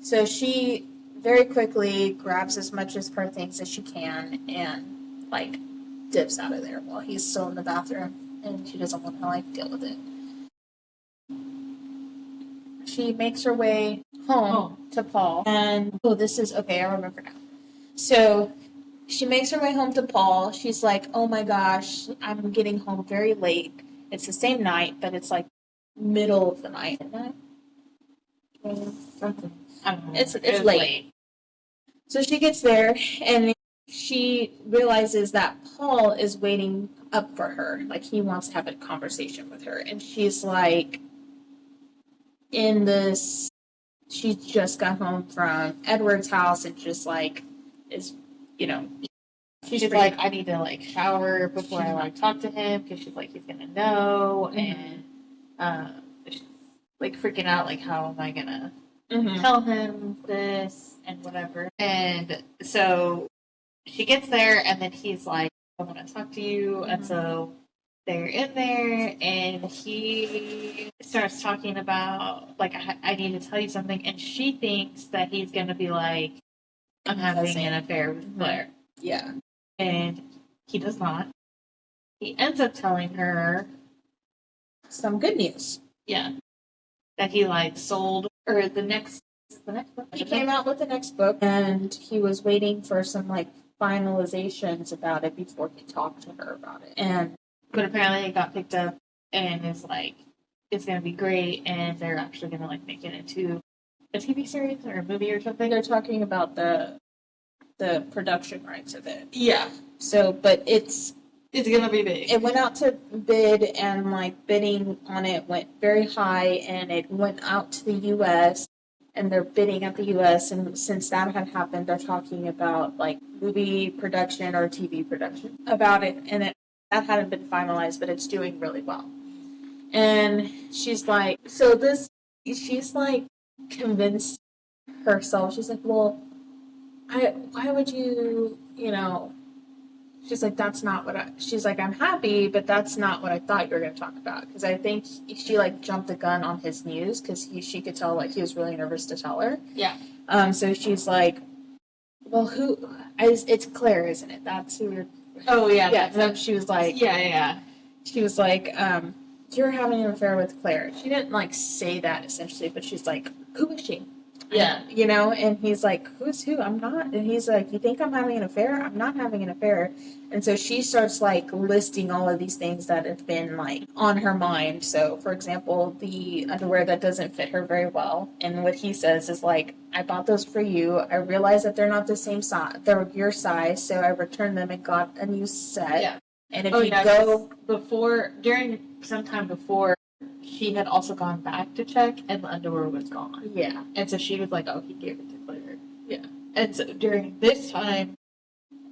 So she very quickly grabs as much of her things as she can and like dips out of there while he's still in the bathroom, and she doesn't want to like deal with it. she makes her way home to Paul. And, this is, okay, I remember now. So, she makes her way home to Paul. She's like, oh my gosh, I'm getting home very late. It's the same night, but it's like middle of the night. Something. I don't know. It's late. So she gets there, and she realizes that Paul is waiting up for her. Like, he wants to have a conversation with her. And she's like, she just got home from Edward's house and just like, is, she's like, I need to like shower before I like talk to him, because she's like, he's gonna know. And she's like freaking out, like, how am I gonna tell him this and whatever. And so she gets there, and then he's like, I want to talk to you. And so they're in there, and he starts talking about, like, I need to tell you something. And she thinks that he's going to be like, I'm having an affair with Claire. Yeah. And he does not. He ends up telling her some good news. Yeah. That he, like, sold, or the next book. He came out with the next book, and he was waiting for some, like, finalizations about it before he talked to her about it. But apparently it got picked up and is like, it's going to be great, and they're actually going to like make it into a TV series or a movie or something. They're talking about the production rights of it. Yeah. So, but it's going to be big. It went out to bid, and like bidding on it went very high, and it went out to the U.S., and they're bidding at the U.S., and since that had happened, they're talking about like movie production or TV production about it, and that hadn't been finalized, but it's doing really well. And she's like, she's like convinced herself. She's like, well, why would you, she's like, that's not what she's like, I'm happy, but that's not what I thought you were going to talk about. Because I think she like jumped the gun on his news, because she could tell like he was really nervous to tell her. Yeah. So she's like, well, it's Claire, isn't it? That's who you're. Oh, yeah. Yeah, so she was like... Yeah. She was like, you're having an affair with Claire. She didn't, like, say that, essentially, but she's like, who is she? Yeah. And he's like, who's who? I'm not. And he's like, you think I'm having an affair? I'm not having an affair. And so she starts, like, listing all of these things that have been, like, on her mind. So, for example, the underwear that doesn't fit her very well. And what he says is, like, I bought those for you. I realized that they're not the same size. They're your size, so I returned them and got a new set. Yeah. And if you go... Sometime before, she had also gone back to check, and the underwear was gone. Yeah. And so she was like, oh, he gave it to Claire. Yeah. And so during this time,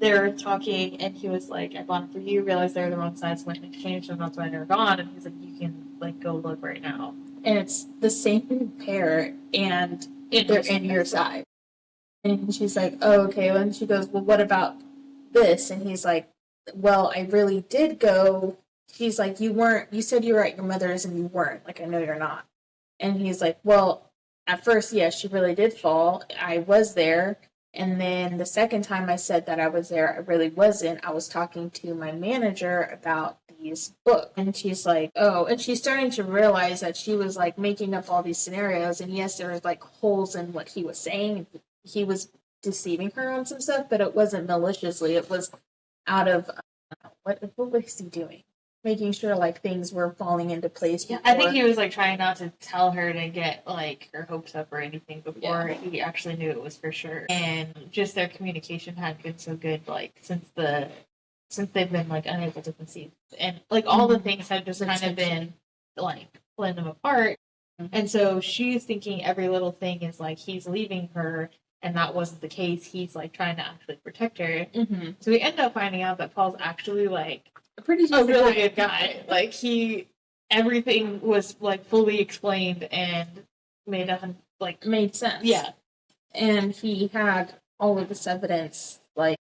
they were talking, and he was like, I bought it for you, realized they were the wrong size, went and exchanged them, that's why they're gone. And he's like, you can, like, go look right now. And it's the same pair, and they're in your size. And she's like, oh, okay. And she goes, well, what about this? And he's like, well, I really did go. He's like, you said you were at your mother's and you weren't. Like, I know you're not. And he's like, well, at first, yes, she really did fall. I was there. And then the second time I said that I was there, I really wasn't. I was talking to my manager about these books. And she's like, oh, and she's starting to realize that she was like making up all these scenarios. And yes, there was like holes in what he was saying. He was deceiving her on some stuff, but it wasn't maliciously. It was out of, what was he doing? Making sure like things were falling into place. Yeah, I think he was like trying not to tell her to get like her hopes up or anything before he actually knew it was for sure. And just their communication had been so good, like since they've been like unable to conceive, and like all the things had just kind of been like pulling them apart. And so she's thinking every little thing is like he's leaving her, and that wasn't the case. He's like trying to actually protect her. Mm-hmm. So we end up finding out that Paul's actually like a really good guy. Like everything was like fully explained and made sense. Yeah. And he had all of this evidence, like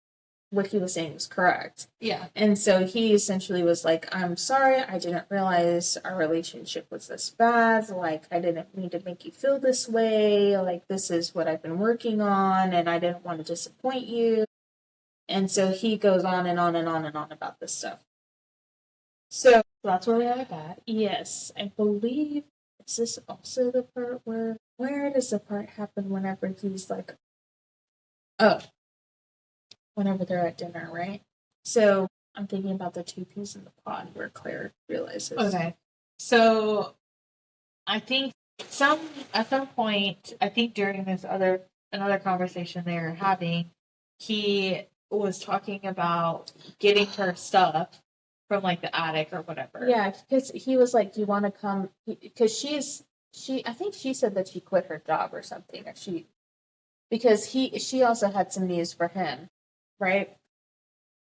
what he was saying was correct. Yeah. And so he essentially was like, I'm sorry, I didn't realize our relationship was this bad. Like, I didn't mean to make you feel this way. Like, this is what I've been working on, and I didn't want to disappoint you. And so he goes on and on and on and on about this stuff. So that's where we are with that. Yes, I believe Is this also the part where does the part happen whenever he's like, oh, whenever they're at dinner, right? So I'm thinking about the two peas in the pod where Claire realizes. Okay. So I think at some point, I think during another conversation they were having, he was talking about getting her stuff from like the attic or whatever. Yeah, because he was like, "Do you want to come?" Because I think she said that she quit her job or something, or because she also had some news for him, right?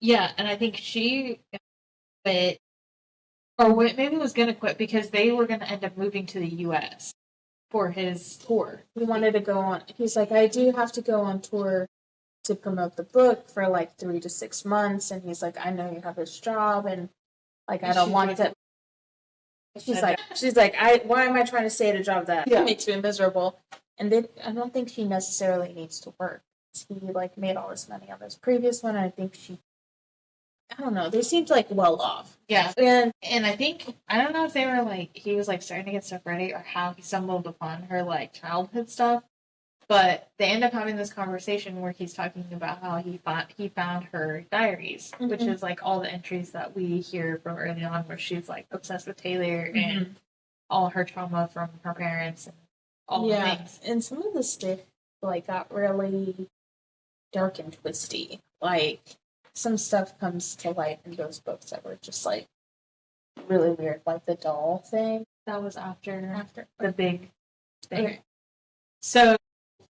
Yeah, and I think she quit, or maybe was going to quit because they were going to end up moving to the U.S. for his tour. He wanted to go on. He's like, I do have to go on tour to promote the book for like 3 to 6 months, and he's like, I know you have this job, and like I don't want to. She's like, why am I trying to stay at a job that makes me miserable? And then I don't think she necessarily needs to work. He like made all this money on this previous one. And I think I don't know. They seemed like well off. Yeah, and I think I don't know if they were like he was like starting to get stuff ready or how he stumbled upon her like childhood stuff, but they end up having this conversation where he's talking about how he found her diaries, which is like all the entries that we hear from early on, where she's like obsessed with Taylor and all her trauma from her parents and all the things. And some of the stuff like got really dark and twisty. Like some stuff comes to light in those books that were just like really weird, like the doll thing. That was after the big thing. Okay. So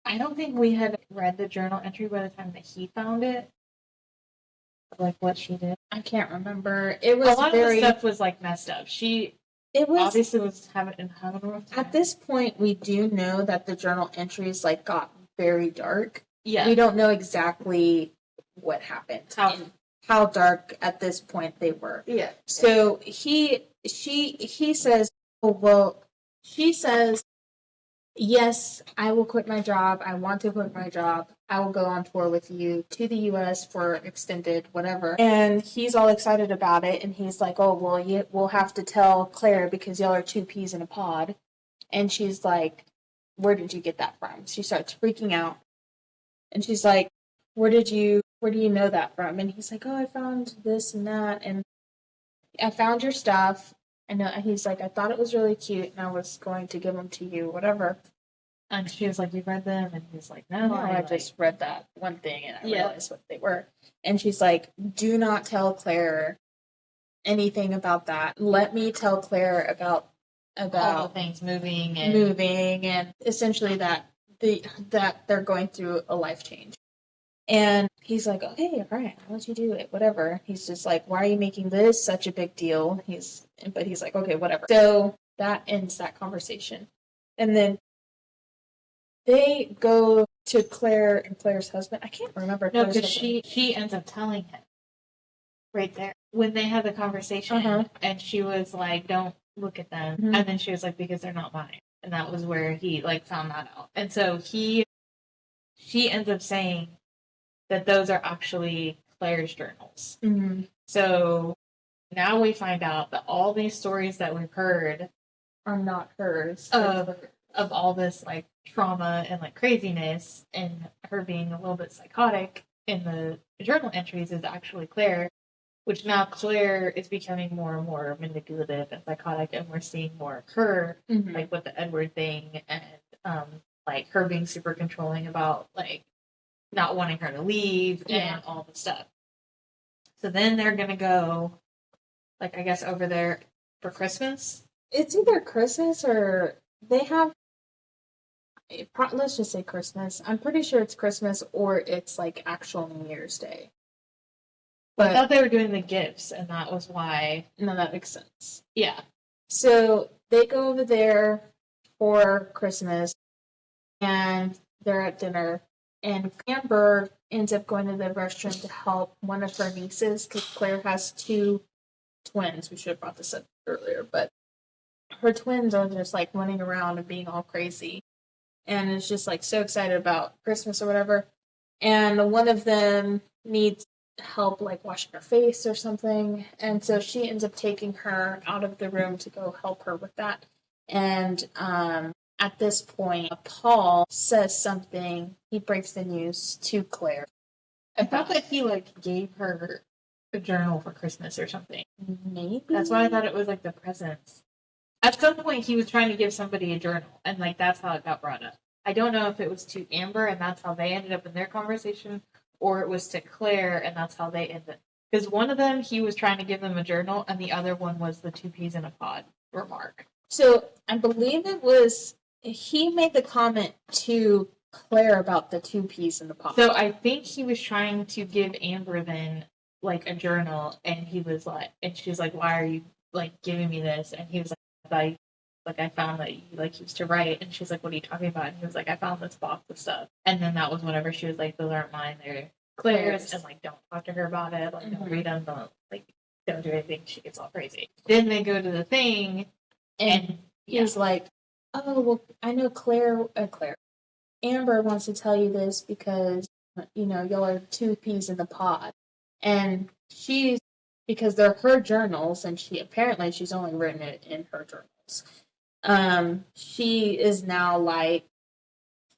I don't think we had read the journal entry by the time that he found it. Like what she did. I can't remember. It was a lot of the stuff was like messed up. Obviously was having a rough time. At this point, we do know that the journal entries like got very dark. Yeah. We don't know exactly what happened. How dark at this point they were. Yeah. So he says, oh, well, she says, yes, I will quit my job. I want to quit my job. I will go on tour with you to the U.S. for extended whatever. And he's all excited about it. And he's like, oh, well, we'll have to tell Claire because y'all are two peas in a pod. And she's like, where did you get that from? She starts freaking out. And she's like, where do you know that from? And he's like, oh, I found this and that. And I found your stuff. And he's like, I thought it was really cute, and I was going to give them to you, whatever. And she was like, you read them? And he's like, no, I just read that one thing, and I realized what they were. And she's like, do not tell Claire anything about that. Let me tell Claire about all the things moving, and essentially that they're going through a life change. And he's like, okay, all right, I'll let you do it, whatever. He's just like, why are you making this such a big deal? He's like, okay, whatever. So that ends that conversation. And then they go to Claire and Claire's husband. I can't remember. No, because she ends up telling him right there when they had the conversation, and she was like, don't look at them. And then she was like, because they're not mine. And that was where he like found that out. And so she ends up saying that those are actually Claire's journals. So now we find out that all these stories that we've heard are not hers. Of all this like trauma and like craziness and her being a little bit psychotic in the journal entries is actually Claire, which now Claire is becoming more and more manipulative and psychotic, and we're seeing more of her, like with the Edward thing and like her being super controlling about like not wanting her to leave and all the stuff. So then they're gonna go, like I guess over there for Christmas. It's either Christmas or they have. Let's just say Christmas. I'm pretty sure it's Christmas or it's like actual New Year's Day. But I thought they were doing the gifts, and that was why. No, that makes sense. Yeah. So they go over there for Christmas, and they're at dinner. And Amber ends up going to the restroom to help one of her nieces, because Claire has two twins. We should have brought this up earlier, but her twins are just like running around and being all crazy. And is just like so excited about Christmas or whatever. And one of them needs help like washing her face or something. And so she ends up taking her out of the room to go help her with that. And at this point, Paul says something. He breaks the news to Claire. I thought that he gave her a journal for Christmas or something. Maybe That's why I thought it was the presents. At some point, he was trying to give somebody a journal, and that's how it got brought up. I don't know if it was to Amber, and that's how they ended up in their conversation, or it was to Claire, and that's how they ended. Because one of them, he was trying to give them a journal, and the other one was the 2 peas in a pod remark. So I believe it was he made the comment to Claire about the 2 peas in the pod. So I think he was trying to give Amber then a journal, and he was and she's like, "Why are you giving me this?" And he was I found that you used to write, and she's like, "What are you talking about?" And he was like, "I found this box of stuff." And then that was whenever she was like, "Those aren't mine, they're Claire's," and don't talk to her about it, don't read them, don't do anything. She gets all crazy. Then they go to the thing, and he's like, "Oh well, I know Claire. Amber wants to tell you this because y'all are 2 peas in the pod," and because they're her journals, and she's only written it in her journals. She is now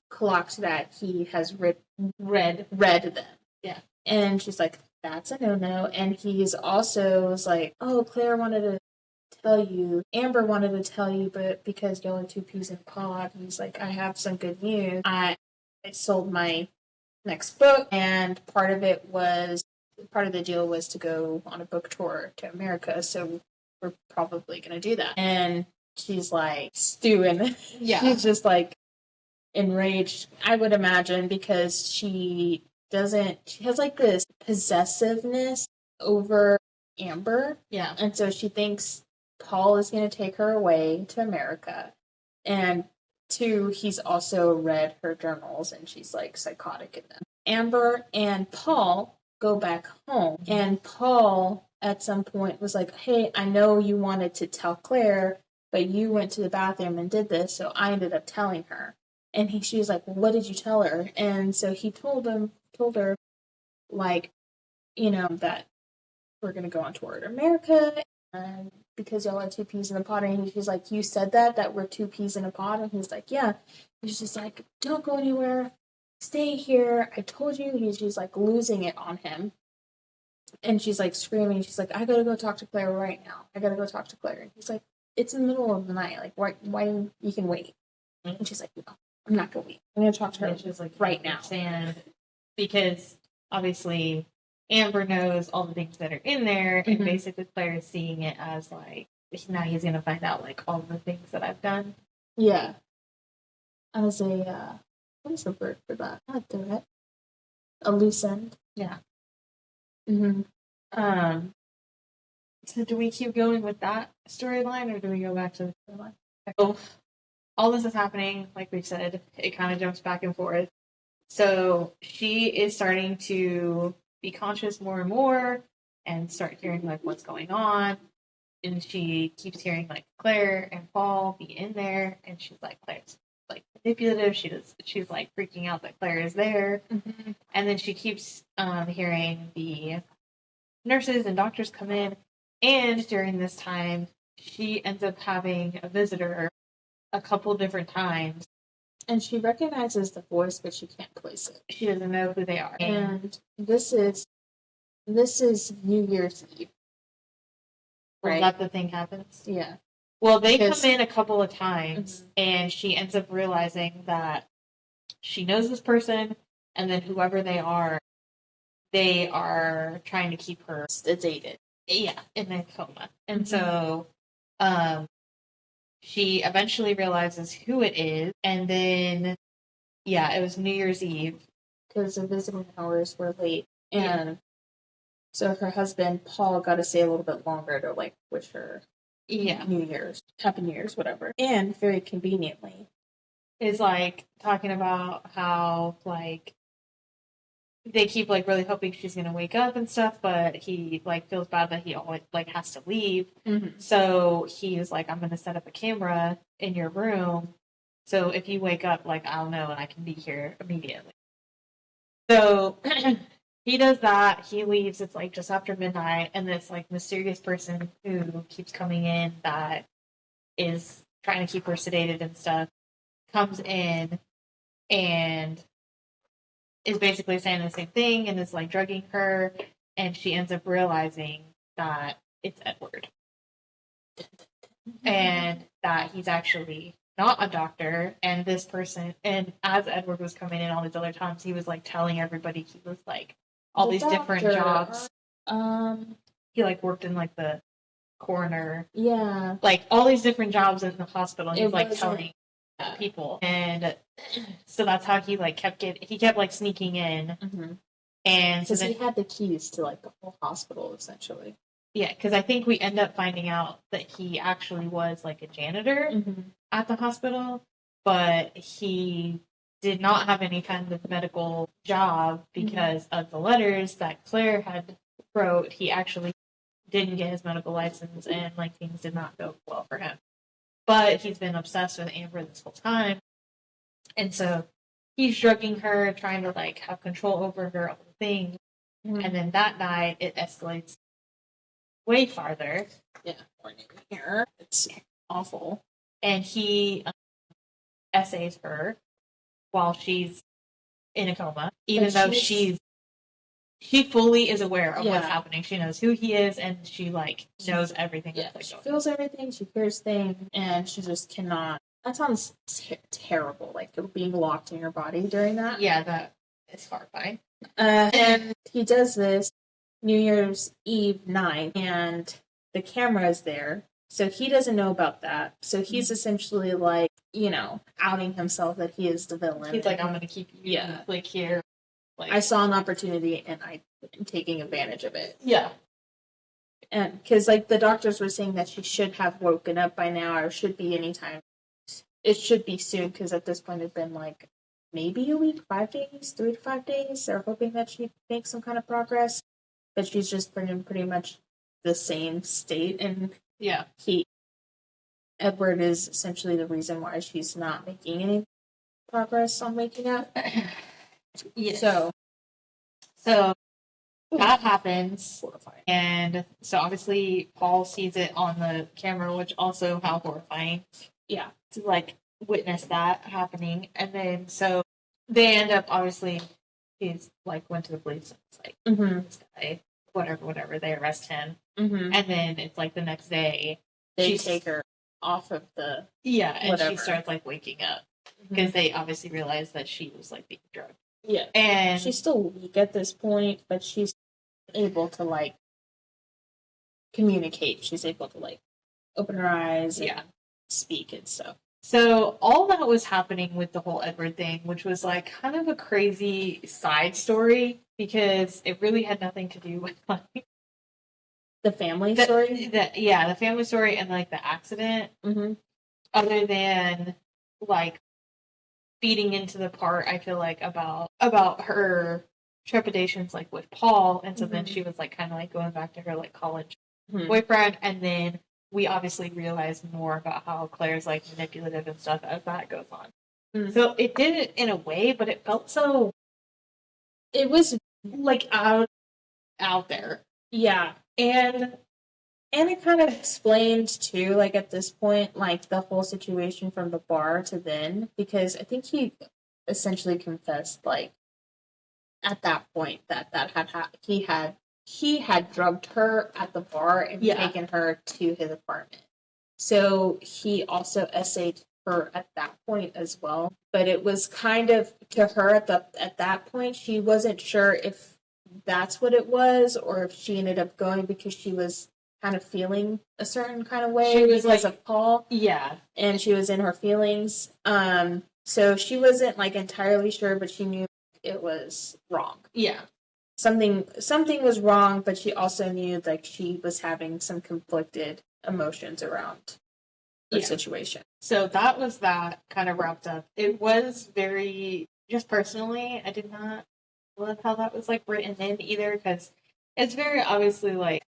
clocked that he has read them. Yeah. And she's like, "That's a no-no." And he's also was like, "Oh, Amber wanted to tell you, but because y'all are 2 peas in a pod," he's like, "I have some good news. I sold my next book, and part of the deal was to go on a book tour to America, so we're probably going to do that." And she's stewing. Yeah. She's just enraged, I would imagine, because she has this possessiveness over Amber. Yeah. And so she thinks Paul is going to take her away to America. And 2, he's also read her journals, and she's psychotic in them. Amber and Paul go back home, and Paul at some point was like, "Hey, I know you wanted to tell Claire, but you went to the bathroom and did this, so I ended up telling her." And she was like, "Well, what did you tell her?" And so he told her, that we're going to go on tour to America, and because y'all are 2 peas in a pod. And she's like, "You said that we're 2 peas in a pod?" And he's like, "Yeah." And she's just like, "Don't go anywhere. Stay here. I told you." She's losing it on him. And she's screaming. She's like, "I gotta go talk to Claire right now. I gotta go talk to Claire." And he's like, "It's in the middle of the night. Why you can wait." And she's like, "No, I'm not gonna wait. I'm gonna talk to her right now." Because obviously Amber knows all the things that are in there, and basically Claire is seeing it as now he's gonna find out all the things that I've done. Yeah. As a what is the word for that? Not threat. A loose end. Yeah. Mm-hmm. So do we keep going with that storyline, or do we go back to the storyline? So all this is happening, like we've said, it kind of jumps back and forth. So she is starting to be conscious more and more, and start hearing what's going on. And she keeps hearing Claire and Paul be in there, and she's like, Claire's manipulative. She's freaking out that Claire is there. Mm-hmm. And then she keeps hearing the nurses and doctors come in, and during this time she ends up having a visitor a couple different times, and she recognizes the voice, but she can't place it. She doesn't know who they are. And this is New Year's Eve, right? That the thing happens. Yeah. Well, they come in a couple of times, and she ends up realizing that she knows this person, and then whoever they are trying to keep her sedated. Yeah, in a coma. And so she eventually realizes who it is, and then, it was New Year's Eve. Because the visiting hours were late, and so her husband, Paul, got to stay a little bit longer to, wish her Happy New Year's, whatever. And very conveniently is, talking about how, they keep really hoping she's gonna wake up and stuff, but he feels bad that he always has to leave. Mm-hmm. So he's I'm gonna set up a camera in your room, so if you wake up, I'll know and I can be here immediately. So he does that. He leaves. It's just after midnight, and this mysterious person who keeps coming in that is trying to keep her sedated and stuff, comes in and is basically saying the same thing and is like drugging her, and she ends up realizing that it's Edward. And that he's actually not a doctor, and this person, and as Edward was coming in all these other times, he was like telling everybody he was like all these different jobs. He like worked in like the coroner, like all these different jobs in the hospital. He was like telling people, and so that's how he like kept like sneaking in, and so because he had the keys to like the whole hospital essentially. Yeah, because I think we end up finding out that he actually was like a janitor at the hospital, but he did not have any kind of medical job because of the letters that Claire had wrote. He actually didn't get his medical license, and like things did not go well for him. But he's been obsessed with Amber this whole time, and so he's drugging her, trying to like have control over her, all the things. And then that night, it escalates way farther. Yeah, here. It's awful. And he essays her while she's in a coma, even though she fully is aware of what's happening. She knows who he is, and she like knows everything. Yeah, she feels everything. She hears things, and she just cannot. That sounds terrible. Like being locked in your body during that. Yeah, that is horrifying. And he does this New Year's Eve night, and the camera is there, so he doesn't know about that. So he's essentially like, outing himself that he is the villain. He's like, I'm gonna keep you like here. Like, I saw an opportunity and I'm taking advantage of it. Yeah. And because like the doctors were saying that she should have woken up by now, or should be anytime. It should be soon, because at this point it's been like maybe a week, 5 days, 3 to 5 days. They're hoping that she makes some kind of progress. But she's just been in pretty much the same state, and Edward is essentially the reason why she's not making any progress on waking up. Yes. So that happens, horrifying. And so obviously Paul sees it on the camera, which also how horrifying. Yeah, to like witness that happening, and then so they end up obviously. He's like went to the police and it's like this guy, whatever, they arrest him, and then it's like the next day they take her off of the and she starts like waking up because they obviously realize that she was like being drugged. Yeah, and she's still weak at this point, but she's able to like communicate. She's able to like open her eyes and speak and stuff. So all that was happening with the whole Edward thing, which was like kind of a crazy side story because it really had nothing to do with like the family story. The family story and like the accident. Other than like feeding into the part, I feel like about her trepidations like with Paul, and so then she was like kind of like going back to her like college boyfriend, and then we obviously realize more about how Claire's like manipulative and stuff as that goes on. So it did it in a way, but it felt so. It was like out there. Yeah, and it kind of explained too, like at this point, like the whole situation from the bar to then, because I think he essentially confessed, like at that point that he had drugged her at the bar and taken her to his apartment. So he also essayed her at that point as well. But it was kind of, to her at that point, she wasn't sure if that's what it was or if she ended up going because she was kind of feeling a certain kind of way because of Paul. Yeah. And she was in her feelings. So she wasn't like entirely sure, but she knew it was wrong. Yeah. Something was wrong, but she also knew like she was having some conflicted emotions around the situation. So that was that kind of wrapped up. It was very, just personally, I did not love how that was like written in either, because it's very obviously like,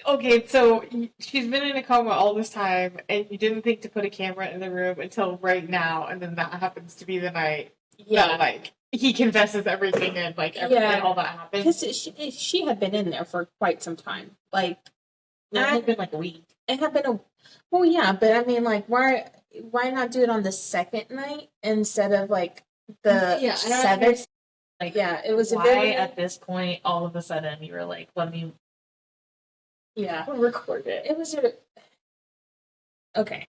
okay, so she's been in a coma all this time, and you didn't think to put a camera in the room until right now, and then that happens to be the night that like he confesses everything and like everything, all that happens. Because she had been in there for quite some time. Like, it had been like a week. It had been well, yeah, but I mean, like, why? why not do it on the second night instead of like the Yeah, I don't seventh? Like, Yeah, it was a why very at this point all of a sudden you were like, let me record it. It was a okay.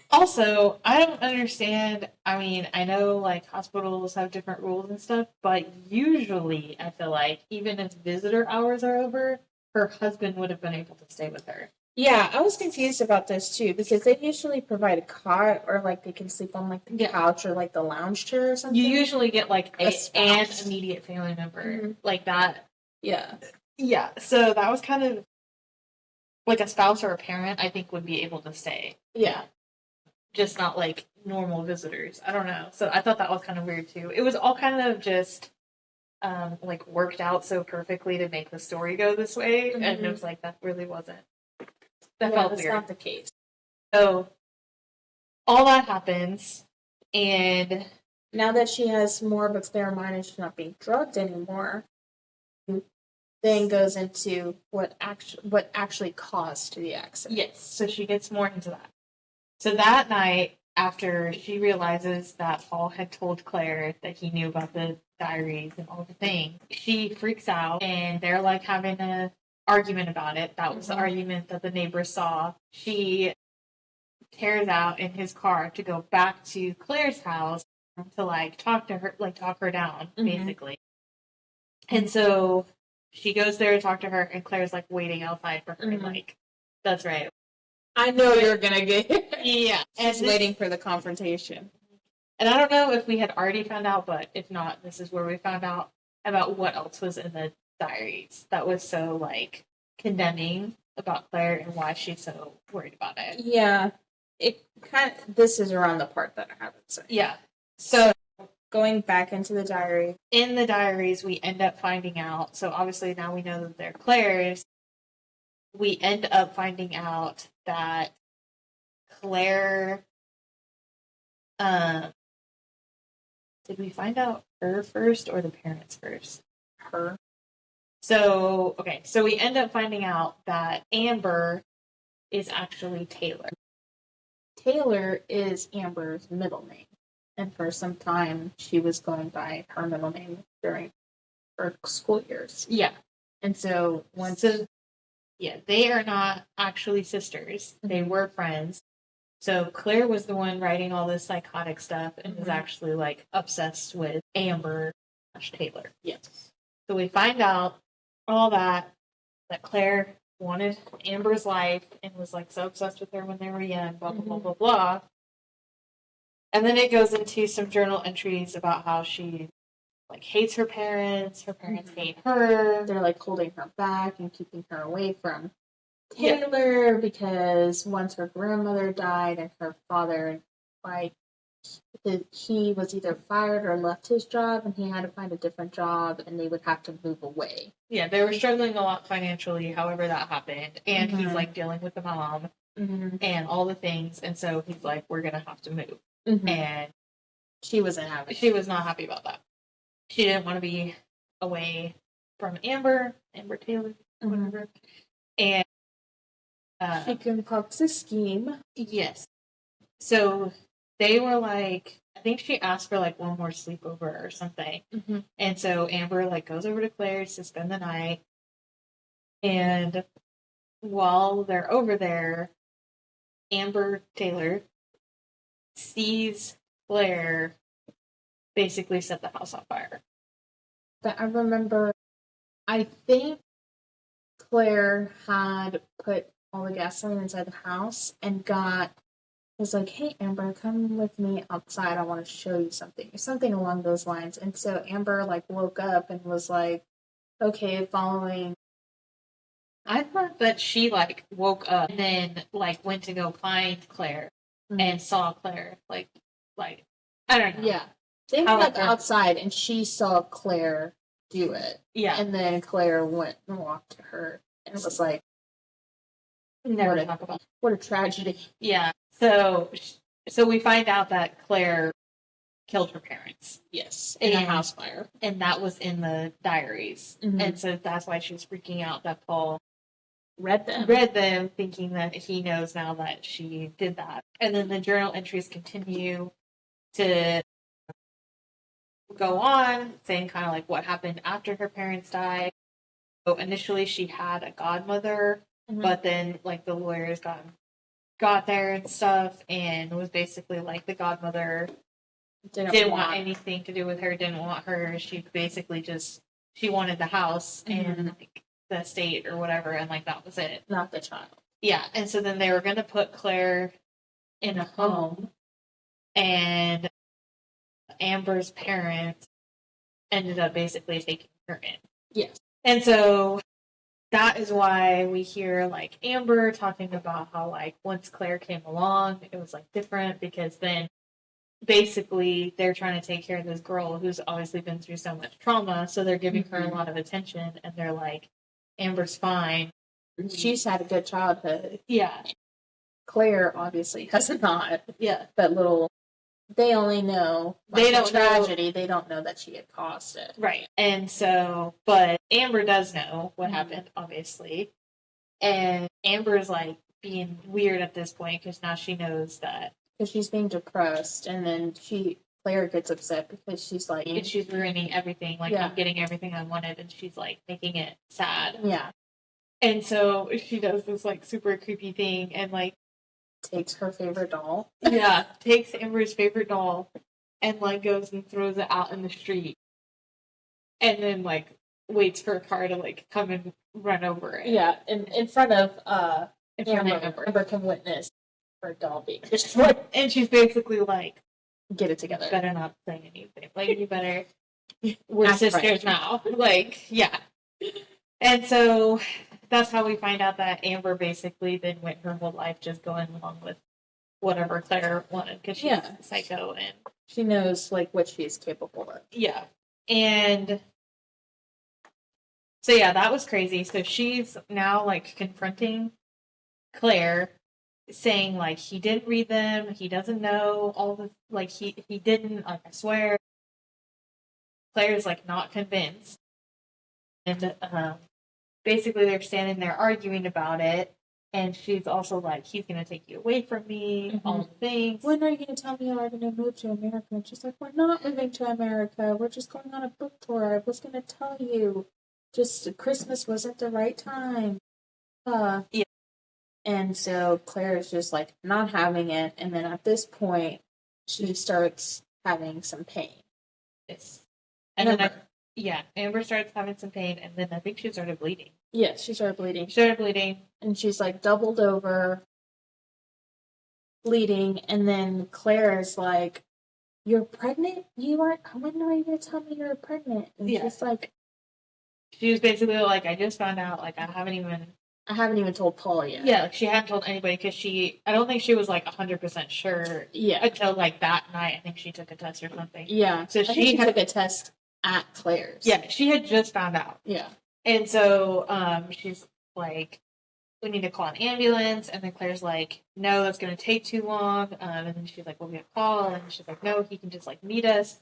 Also, I don't understand. I mean, I know like hospitals have different rules and stuff, but usually I feel like even if visitor hours are over, her husband would have been able to stay with her. Yeah, I was confused about this too because they usually provide a cot or like they can sleep on like the couch or like the lounge chair or something. You usually get like A an spouse. immediate family member Mhm. like that. Yeah. Yeah, so that was kind of like a spouse or a parent, I think, would be able to stay. Yeah. Just not like normal visitors. I don't know. So I thought that was kind of weird too. It was all kind of just like worked out so perfectly to make the story go this way, and it was like that really wasn't. That felt that's weird. not the case. So all that happens, and Now that she has more of a clear mind and she's not being drugged anymore, then goes into what actually caused the accident. yes, so she gets more into that. So that night, after she realizes that Paul had told Claire that he knew about the diaries and all the things, she freaks out, and they're like having an argument about it. That was the argument that the neighbors saw. She tears out in his car to go back to Claire's house to like talk to her, like talk her down, basically. And so she goes there to talk to her, and Claire's like waiting outside for her, like, that's right. I know you're gonna get here. Yeah. She's waiting for the confrontation. And I don't know if we had already found out, but if not, this is where we found out about what else was in the diaries that was so like condemning about Claire and why she's so worried about it. Yeah. This is around the part that I haven't said. Yeah. So going back into the diary. In the diaries, we end up finding out. So obviously now we know that they're Claire's. We end up finding out that Claire. Did we find out her first or the parents first? Her. So we end up finding out that Amber is actually Taylor. Taylor is Amber's middle name. And for some time, she was going by her middle name during her school years. Yeah. And so they are not actually sisters. They were friends. So Claire was the one writing all this psychotic stuff and was actually like obsessed with Amber / Taylor. Yes. So we find out all that Claire wanted Amber's life and was like so obsessed with her when they were young, blah, blah, blah, blah, blah. And then it goes into some journal entries about how she like hates her parents hate her. They're like holding her back and keeping her away from Taylor because once her grandmother died and her father, like, he was either fired or left his job and he had to find a different job and they would have to move away. Yeah, they were struggling a lot financially, however that happened. And he's like dealing with the mom and all the things. And so he's like, we're going to have to move. And she wasn't happy. She was not happy about that. She didn't want to be away from Amber Taylor, whatever. And she concocts a scheme. Yes. So they were like, I think she asked for like one more sleepover or something. And so Amber like goes over to Claire's to spend the night. And while they're over there, Amber Taylor sees Claire basically set the house on fire. But I remember, I think Claire had put all the gasoline inside the house and was like, hey, Amber, come with me outside. I want to show you something. Something along those lines. And so Amber, like, woke up and was like, okay, following. I thought that she, like, woke up and then, like, went to go find Claire and saw Claire. Like, I don't know. Yeah. They went outside and she saw Claire do it. Yeah. And then Claire went and walked to her and was like, never talk about it. What a tragedy. Yeah. So we find out that Claire killed her parents. Yes. In a house fire. And that was in the diaries. And so that's why she's freaking out that Paul read them. Read them thinking that he knows now that she did that. And then the journal entries continue to go on, saying kind of like what happened after her parents died. So initially she had a godmother, but then like the lawyers got there and stuff, and was basically like the godmother didn't want anything to do with her, didn't want her. She basically she wanted the house and like, the estate or whatever, and like that was it. Not the child. Yeah, and so then they were going to put Claire in a home, and Amber's parents ended up basically taking her in. Yes. And so that is why we hear like Amber talking about how like once Claire came along, it was like different, because then basically they're trying to take care of this girl who's obviously been through so much trauma, so they're giving her a lot of attention, and they're like, Amber's fine. She's had a good childhood. Yeah. Claire obviously has not. Yeah. That little, they only know They don't know- tragedy. They don't know that she had caused it. Right. And so, but Amber does know what happened, obviously. And Amber's like being weird at this point because now she knows that. Because she's being depressed, and then Claire gets upset because she's like, And she's ruining everything, like Yeah. not getting everything I wanted, and she's like making it sad. yeah, And so she does this like super creepy thing and like, takes her favorite doll. yeah, takes Amber's favorite doll and like goes and throws it out in the street. And then like waits for a car to like come and run over it. Yeah, in front of In front of Amber. Amber. Amber can witness her doll being destroyed. And she's basically like, Get it together. better not say anything. Like, you better. We're Act sisters right. now. Like, yeah. And so that's how we find out that Amber basically then went her whole life just going along with whatever Claire wanted, because she's Yeah. psycho. And She knows like what she is capable of. yeah. And so yeah, that was crazy. So she's now like confronting Claire, saying like he didn't read them, he doesn't know all the, like he didn't, like, I swear. Claire's like not convinced, and basically they're standing there arguing about it, and she's also like, he's gonna take you away from me, all the things. When are you going to tell me you're going to move to America? And she's like, we're not moving to America. We're just going on a book tour. I was going to tell you. Just Christmas was at the right time. Yeah. And so Claire is just like not having it. And then at this point, she starts having some pain. Yes. And then Amber starts having some pain, and then I think she started bleeding. Yes, she started bleeding. She started bleeding. And she's like doubled over, bleeding. And then Claire is like, you're pregnant? You are? When are you going to tell me you're pregnant? And Yeah. she's like, She was basically like, I just found out, like, I haven't even told Paul yet. Yeah, like, she hadn't told anybody, because I don't think she was like 100% sure Yeah. until like that night. I think she took a test or something. Yeah. So I think she took a test at Claire's. Yeah, she had just found out. Yeah. And so she's like, we need to call an ambulance. And then Claire's like, no, that's going to take too long. And then she's like, we'll get a call. And she's like, no, he can just like meet us.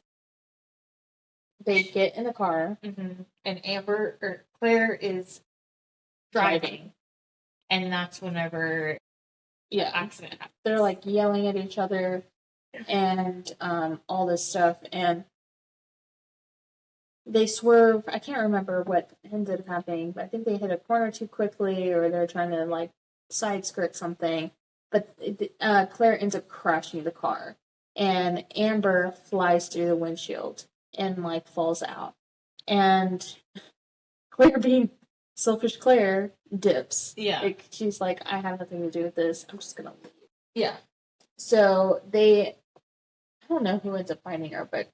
They get in the car. And Claire is driving. And that's whenever Yeah. accident happens. They're like yelling at each other and all this stuff. And they swerve. I can't remember what ended up happening, but I think they hit a corner too quickly, or they're trying to like side skirt something. But Claire ends up crashing the car, and Amber flies through the windshield and like falls out. And Claire, being selfish Claire, dips. Yeah. Like, she's like, I have nothing to do with this. I'm just gonna leave. Yeah. So I don't know who ends up finding her, but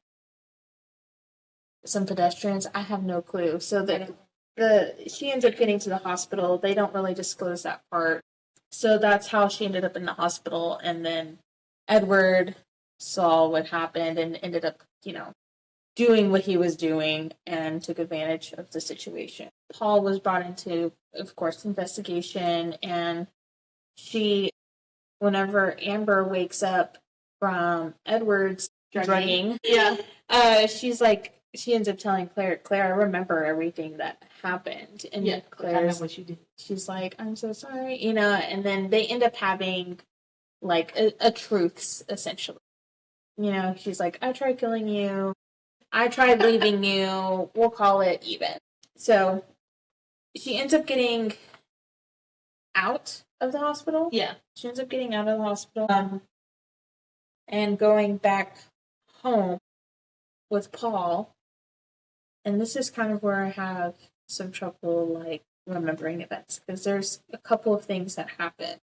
some pedestrians. I have no clue. So she ends up getting to the hospital. They don't really disclose that part. So that's how she ended up in the hospital. And then Edward saw what happened and ended up, doing what he was doing and took advantage of the situation. Paul was brought into, of course, investigation, and whenever Amber wakes up from Edward's drugging, Yeah. she's like, she ends up telling Claire, I remember everything that happened. And Yeah, Claire's, what you did. she's like, I'm so sorry, and then they end up having like a truce, essentially. She's like, I tried killing you. I tried leaving you. We'll call it even. So she ends up getting out of the hospital. Yeah. She ends up getting out of the hospital and going back home with Paul. And this is kind of where I have some trouble, like, remembering events, because there's a couple of things that happen.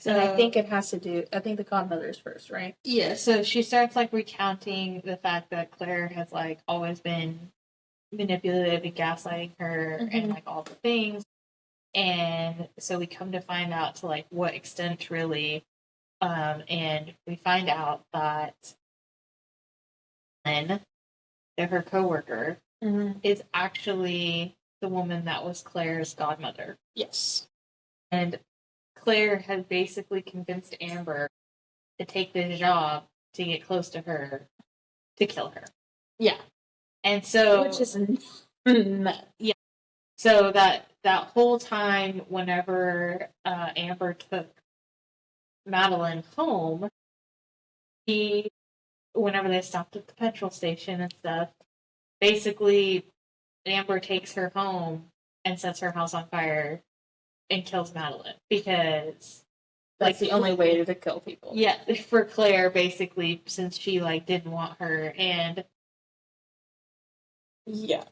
So, and I think it has to do, I think the godmother's first, right? Yeah, so she starts, like, recounting the fact that Claire has, like, always been manipulative and gaslighting her and, like, all the things. And so we come to find out to, like, what extent really, and we find out that Lynn, her coworker, is actually the woman that was Claire's godmother. Yes. And Claire had basically convinced Amber to take this job to get close to her, to kill her. Yeah. And so... Which is nuts. Yeah. So that whole time, whenever Amber took Madeline home, whenever they stopped at the petrol station and stuff, basically Amber takes her home and sets her house on fire and kills Madeline because that's the only way to kill people. Yeah, for Claire, basically, since she like didn't want her, and yeah,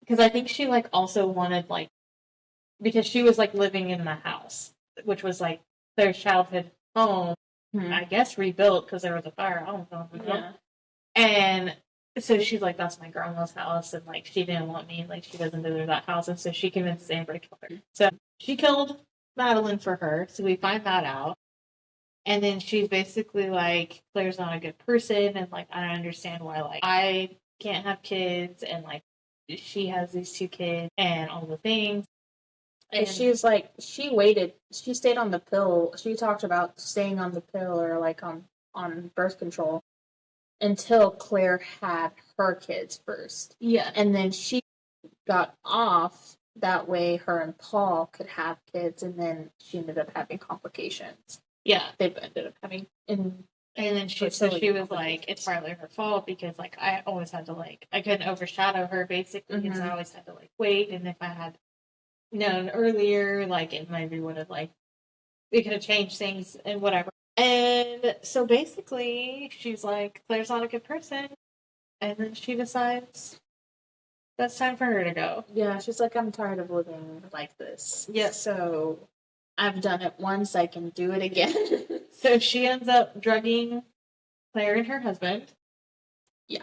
because I think she like also wanted like because she was like living in the house, which was like Claire's childhood home, I guess rebuilt because there was a fire. I don't know. Yeah. And so she's like, that's my grandma's house, and like she didn't want me, like she doesn't deserve that house, and so she convinces Amber to kill her. So she killed Madeline for her, so we find that out. And then she's basically like, Claire's not a good person, and like I don't understand why like I can't have kids, and like she has these two kids and all the things. And she was like, she stayed on the pill. She talked about staying on the pill or like on birth control until Claire had her kids first. Yeah. And then she got off. That way her and Paul could have kids, and then she ended up having complications. Yeah. They ended up having... And then she was like, it's partly her fault because like I always had to like, I couldn't overshadow her basically, because I always had to like wait, and if I had known earlier, like it maybe would have like, we could have changed things and whatever. And so basically she's like, Claire's not a good person, and then she decides that's time for her to go. Yeah, she's like, I'm tired of living like this. Yeah. So I've done it once, I can do it again. So she ends up drugging Claire and her husband. Yeah.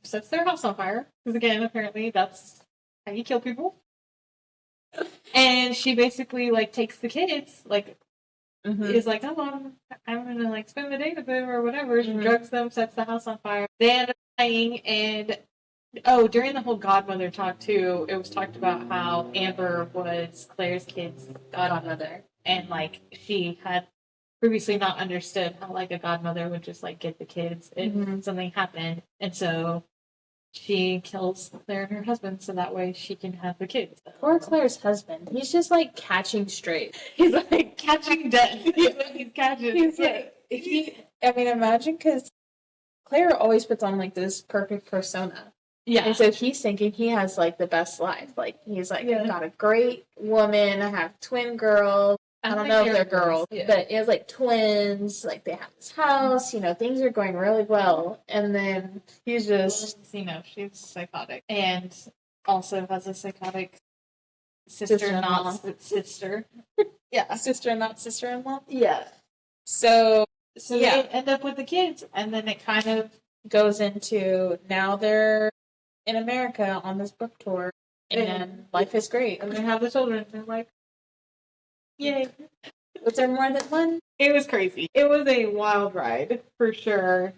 Sets their house on fire. Because again, apparently that's how you kill people. And she basically like takes the kids, like is like, oh, I'm gonna like spend the day with them or whatever. She drugs them, sets the house on fire. They end up dying, and during the whole godmother talk too, it was talked about how Amber was Claire's kid's godmother, and like she had previously not understood how like a godmother would just like get the kids if something happened, and so she kills Claire and her husband so that way she can have the kids. Poor Claire's husband. He's just like catching straight. He's like catching death. He's catching. He's like, I mean, imagine, because Claire always puts on like this perfect persona. Yeah. And so he's thinking he has like the best life. Like he's like, I've got a great woman. I have twin girls. I don't know if they're girls, but he has like twins. Like they have this house. Things are going really well. And then he's just, she's psychotic, and also has a psychotic sister, not sister. Yeah, sister, not sister-in-law. Yeah. So they end up with the kids, and then it kind of goes into now they're in America on this book tour, and life is great. And they have the children, and they're like, yay. Was there more than one? It was crazy. It was a wild ride, for sure.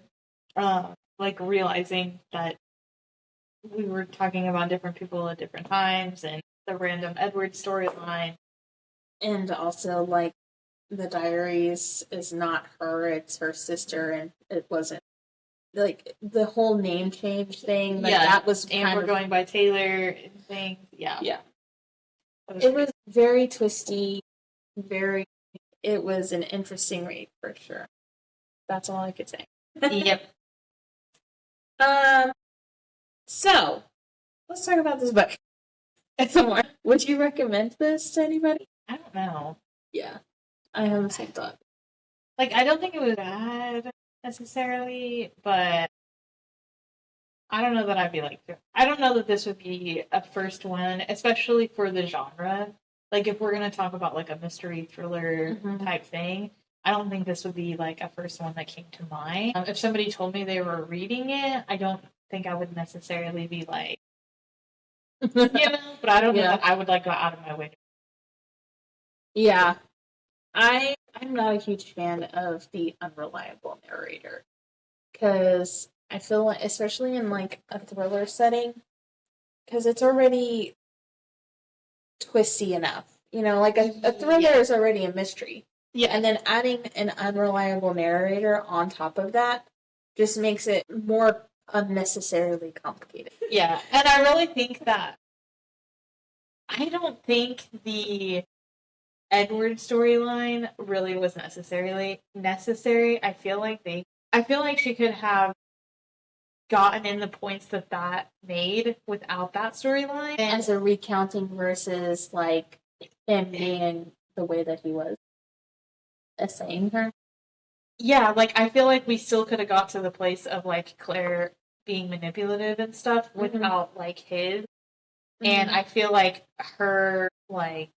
Like, realizing that we were talking about different people at different times, and the random Edward storyline. And also, like, the diaries is not her, it's her sister, and it wasn't like the whole name change thing. Like, Yeah, that was and kind we're of, going by Taylor and things. Yeah. yeah. That It great. was very twisty, it was an interesting read for sure. That's all I could say. Yep. So let's talk about this book some more. Would you recommend this to anybody? I don't know. Yeah, I have the same thought. Like, I don't think it was bad necessarily, but I don't know that I'd be like, I don't know that this would be a first one, especially for the genre. Like, if we're going to talk about like a mystery thriller type thing, I don't think this would be like a first one that came to mind. If somebody told me they were reading it, I don't think I would necessarily be like, you know, but I don't know that I would like go out of my way. Yeah. I'm not a huge fan of the unreliable narrator, because I feel like, especially in like a thriller setting, because it's already twisty enough. You know, like a thriller is already a mystery. Yeah. And then adding an unreliable narrator on top of that just makes it more unnecessarily complicated. Yeah. And I really think that I don't think the Edward storyline really was necessary. I feel like she could have gotten in the points that made without that storyline. As a recounting versus like him being the way that he was essaying her. Yeah, like I feel like we still could have got to the place of like Claire being manipulative and stuff without like his. And I feel like her like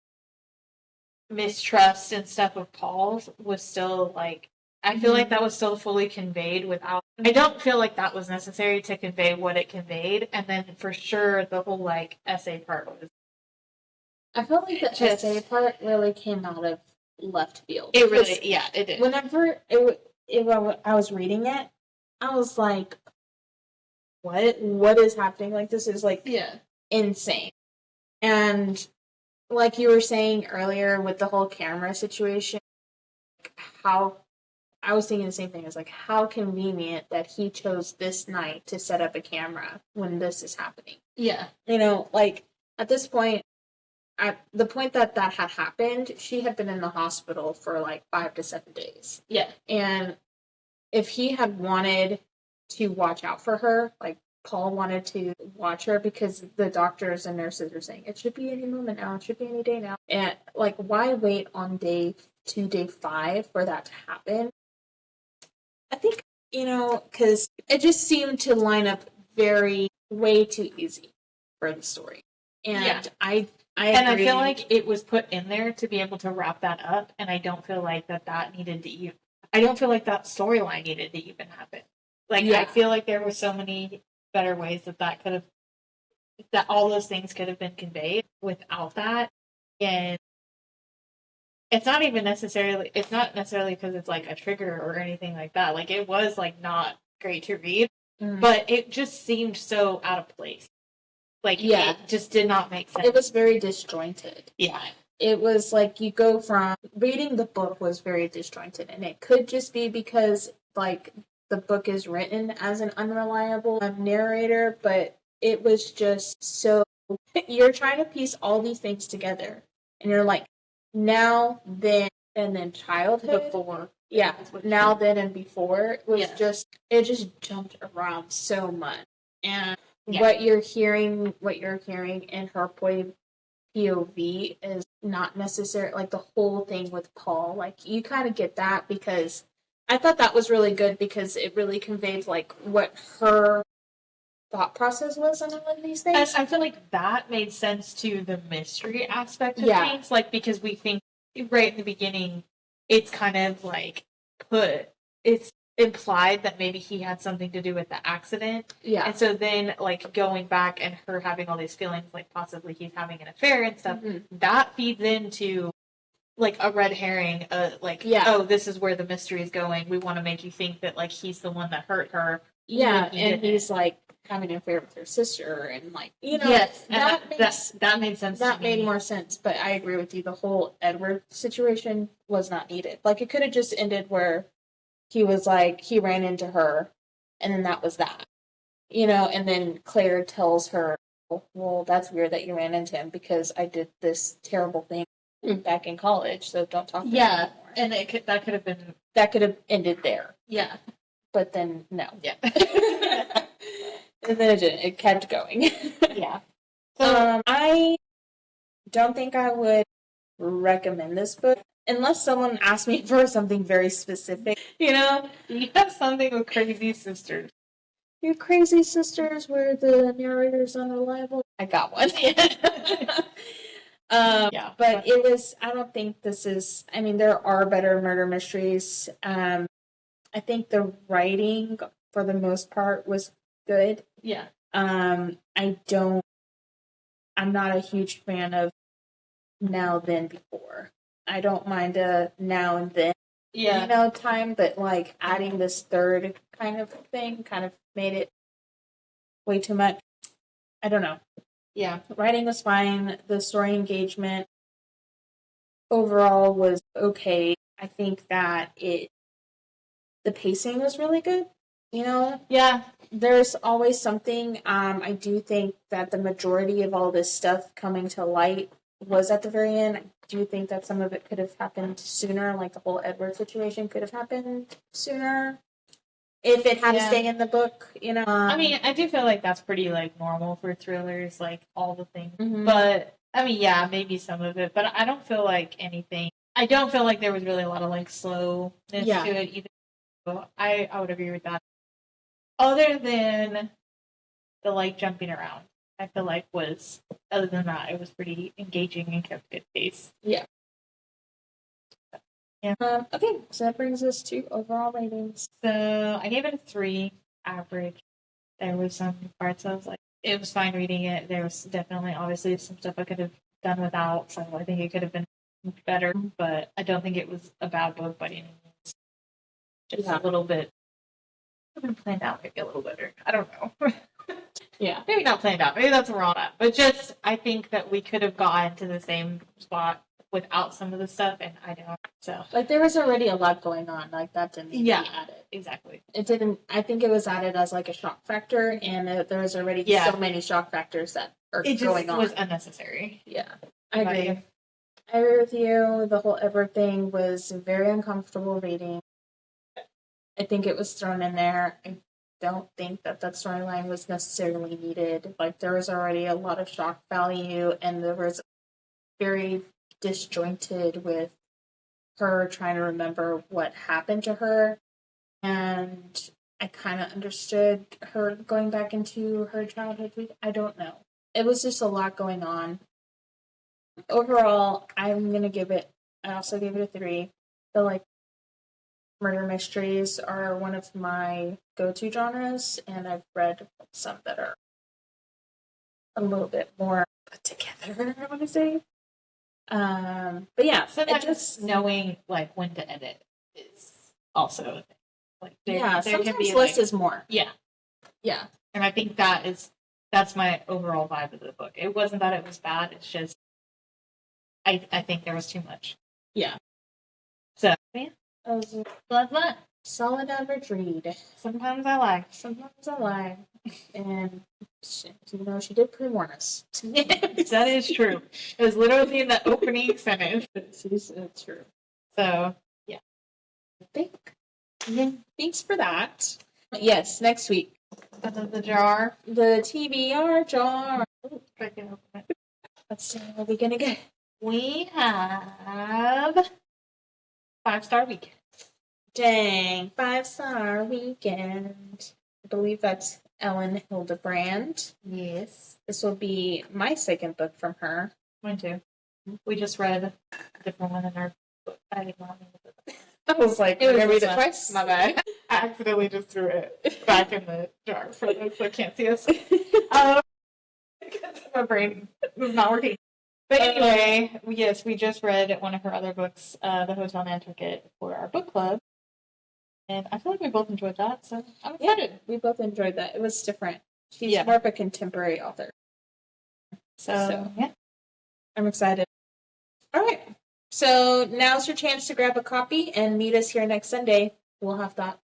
mistrust and stuff of Paul's was still like, I feel like that was still fully conveyed without, I don't feel like that was necessary to convey what it conveyed. And then for sure the whole like essay part was, I felt like the essay part really came out of left field. It really, yeah, it did. Whenever I was reading it, I was like, what is happening? Like, this is like insane. And like you were saying earlier with the whole camera situation, how I was thinking the same thing. It's like, how convenient that he chose this night to set up a camera when this is happening. Yeah. You know, like at this point, at the point that had happened, she had been in the hospital for like 5 to 7 days. Yeah. And if he had wanted to watch out for her, like Paul wanted to watch her, because the doctors and nurses are saying it should be any moment now, it should be any day now. And like, why wait on day 5 for that to happen? I think, you know, because it just seemed to line up way too easy for the story. And I agree. Feel like it was put in there to be able to wrap that up, and I don't feel like that needed to even, I don't feel like that storyline needed to even happen. Like, I feel like there were so many better ways that could have, that all those things could have been conveyed without that. And it's not necessarily because it's like a trigger or anything like that. Like, it was like not great to read, but it just seemed so out of place. Like, it just did not make sense. It was very disjointed. Yeah. It was like, you go from reading the book was very disjointed, and it could just be because like the book is written as an unreliable narrator, but it was just so, you're trying to piece all these things together, and you're like, now, then, and then childhood. Before. Yeah, now, then, and before. It was just, it just jumped around so much. And what you're hearing in her POV is not necessarily, like, the whole thing with Paul. Like, you kind of get that, because I thought that was really good, because it really conveyed, like, what her thought process was on all of these things. I feel like that made sense to the mystery aspect of things, like, because we think right in the beginning, it's kind of like it's implied that maybe he had something to do with the accident. Yeah. And so then, like, going back and her having all these feelings, like possibly he's having an affair and stuff, that feeds into like a red herring, oh, this is where the mystery is going. We want to make you think that like he's the one that hurt her. Yeah, and he's like having an affair with her sister, and like, you know, that made sense. That made more sense. But I agree with you. The whole Edward situation was not needed. Like, it could have just ended where he was like, he ran into her, And then that was that. You know, and then Claire tells her, well, that's weird that you ran into him because I did this terrible thing back in college, so don't talk to me anymore. And that could have been... That could have ended there. Yeah. But then, no. Yeah. And then it didn't. It kept going. Yeah. So, I don't think I would recommend this book unless someone asked me for something very specific. You know? you have something with Crazy Sisters. Your Crazy Sisters where the narrator's unreliable. I got one. Yeah. But it was, I don't think this is, I mean, there are better murder mysteries. I think the writing, for the most part, was good. Yeah. I'm not a huge fan of now, then, before. I don't mind a now and then, Yeah. you know, time, but like adding this third kind of thing kind of made it way too much. I don't know. Yeah. The writing was fine. The story engagement overall was okay. I think that the pacing was really good. You know, Yeah. there's always something. I do think that the majority of all this stuff coming to light was at the very end. I do think that some of it could have happened sooner, like the whole Edward situation could have happened sooner if it had to stay in the book, you know. I mean, I do feel like that's pretty, like, normal for thrillers, like, all the things. Mhm. But, I mean, yeah, maybe some of it. But I don't feel like anything... I don't feel like there was really a lot of, like, slowness to it either. So I would agree with that. Other than the, like, jumping around, I feel like other than that, it was pretty engaging and kept good pace. Yeah. Yeah. Okay, so that brings us to overall ratings. So I gave it a 3 average. There was some parts I was like, it was fine reading it. There was definitely, obviously, some stuff I could have done without. So I think it could have been better, but I don't think it was a bad book by any means. Just a little bit. I've been planned out maybe a little better. I don't know. Yeah. Maybe not planned out. Maybe that's wrong. But just, I think that we could have gotten to the same spot without some of the stuff, and I don't. So, Like, there was already a lot going on. Like, that didn't need to be added. Exactly. It didn't, I think it was added as, like, a shock factor, and there was already so many shock factors that are going on. It just was unnecessary. Yeah. I agree. I agree with you. The whole Edward thing was very uncomfortable reading. I think it was thrown in there. I don't think that storyline was necessarily needed. Like, there was already a lot of shock value, and there was very disjointed with her trying to remember what happened to her. And I kind of understood her going back into her childhood. I don't know. It was just a lot going on. Overall, I'm going to give it, I also gave it a 3. I feel like murder mysteries are one of my go-to genres, and I've read some that are a little bit more put together, I want to say. But yeah, sometimes just knowing like when to edit is also a thing. Like there sometimes can be less is more. Yeah, and I think that's my overall vibe of the book. It wasn't that it was bad. It's just I think there was too much. Yeah. So yeah. Blood. Solid average read. Sometimes I lie. And, you know, she did pre-warn us. That is true. It was literally in the opening sentence. It's true. So, yeah. Thanks for that. Yes, next week. The jar. The TBR jar. Ooh, I can open it. Let's see what we're going to get. We have 5-star weekend. Dang, 5-star weekend. I believe that's Ellen Hildebrand. Yes. This will be my second book from her. Mine too. We just read a different one in our book. I did not mean to put I was like, it was gonna read it one. twice? My bad. I accidentally just threw it back in the jar for those that can't see us. My brain was not working. But anyway, yes, we just read one of her other books, The Hotel Nantucket, for our book club. And I feel like we both enjoyed that, so I'm excited. Yeah, we both enjoyed that. It was different. She's more of a contemporary author. So, yeah. I'm excited. All right. So now's your chance to grab a copy and meet us here next Sunday. We'll have that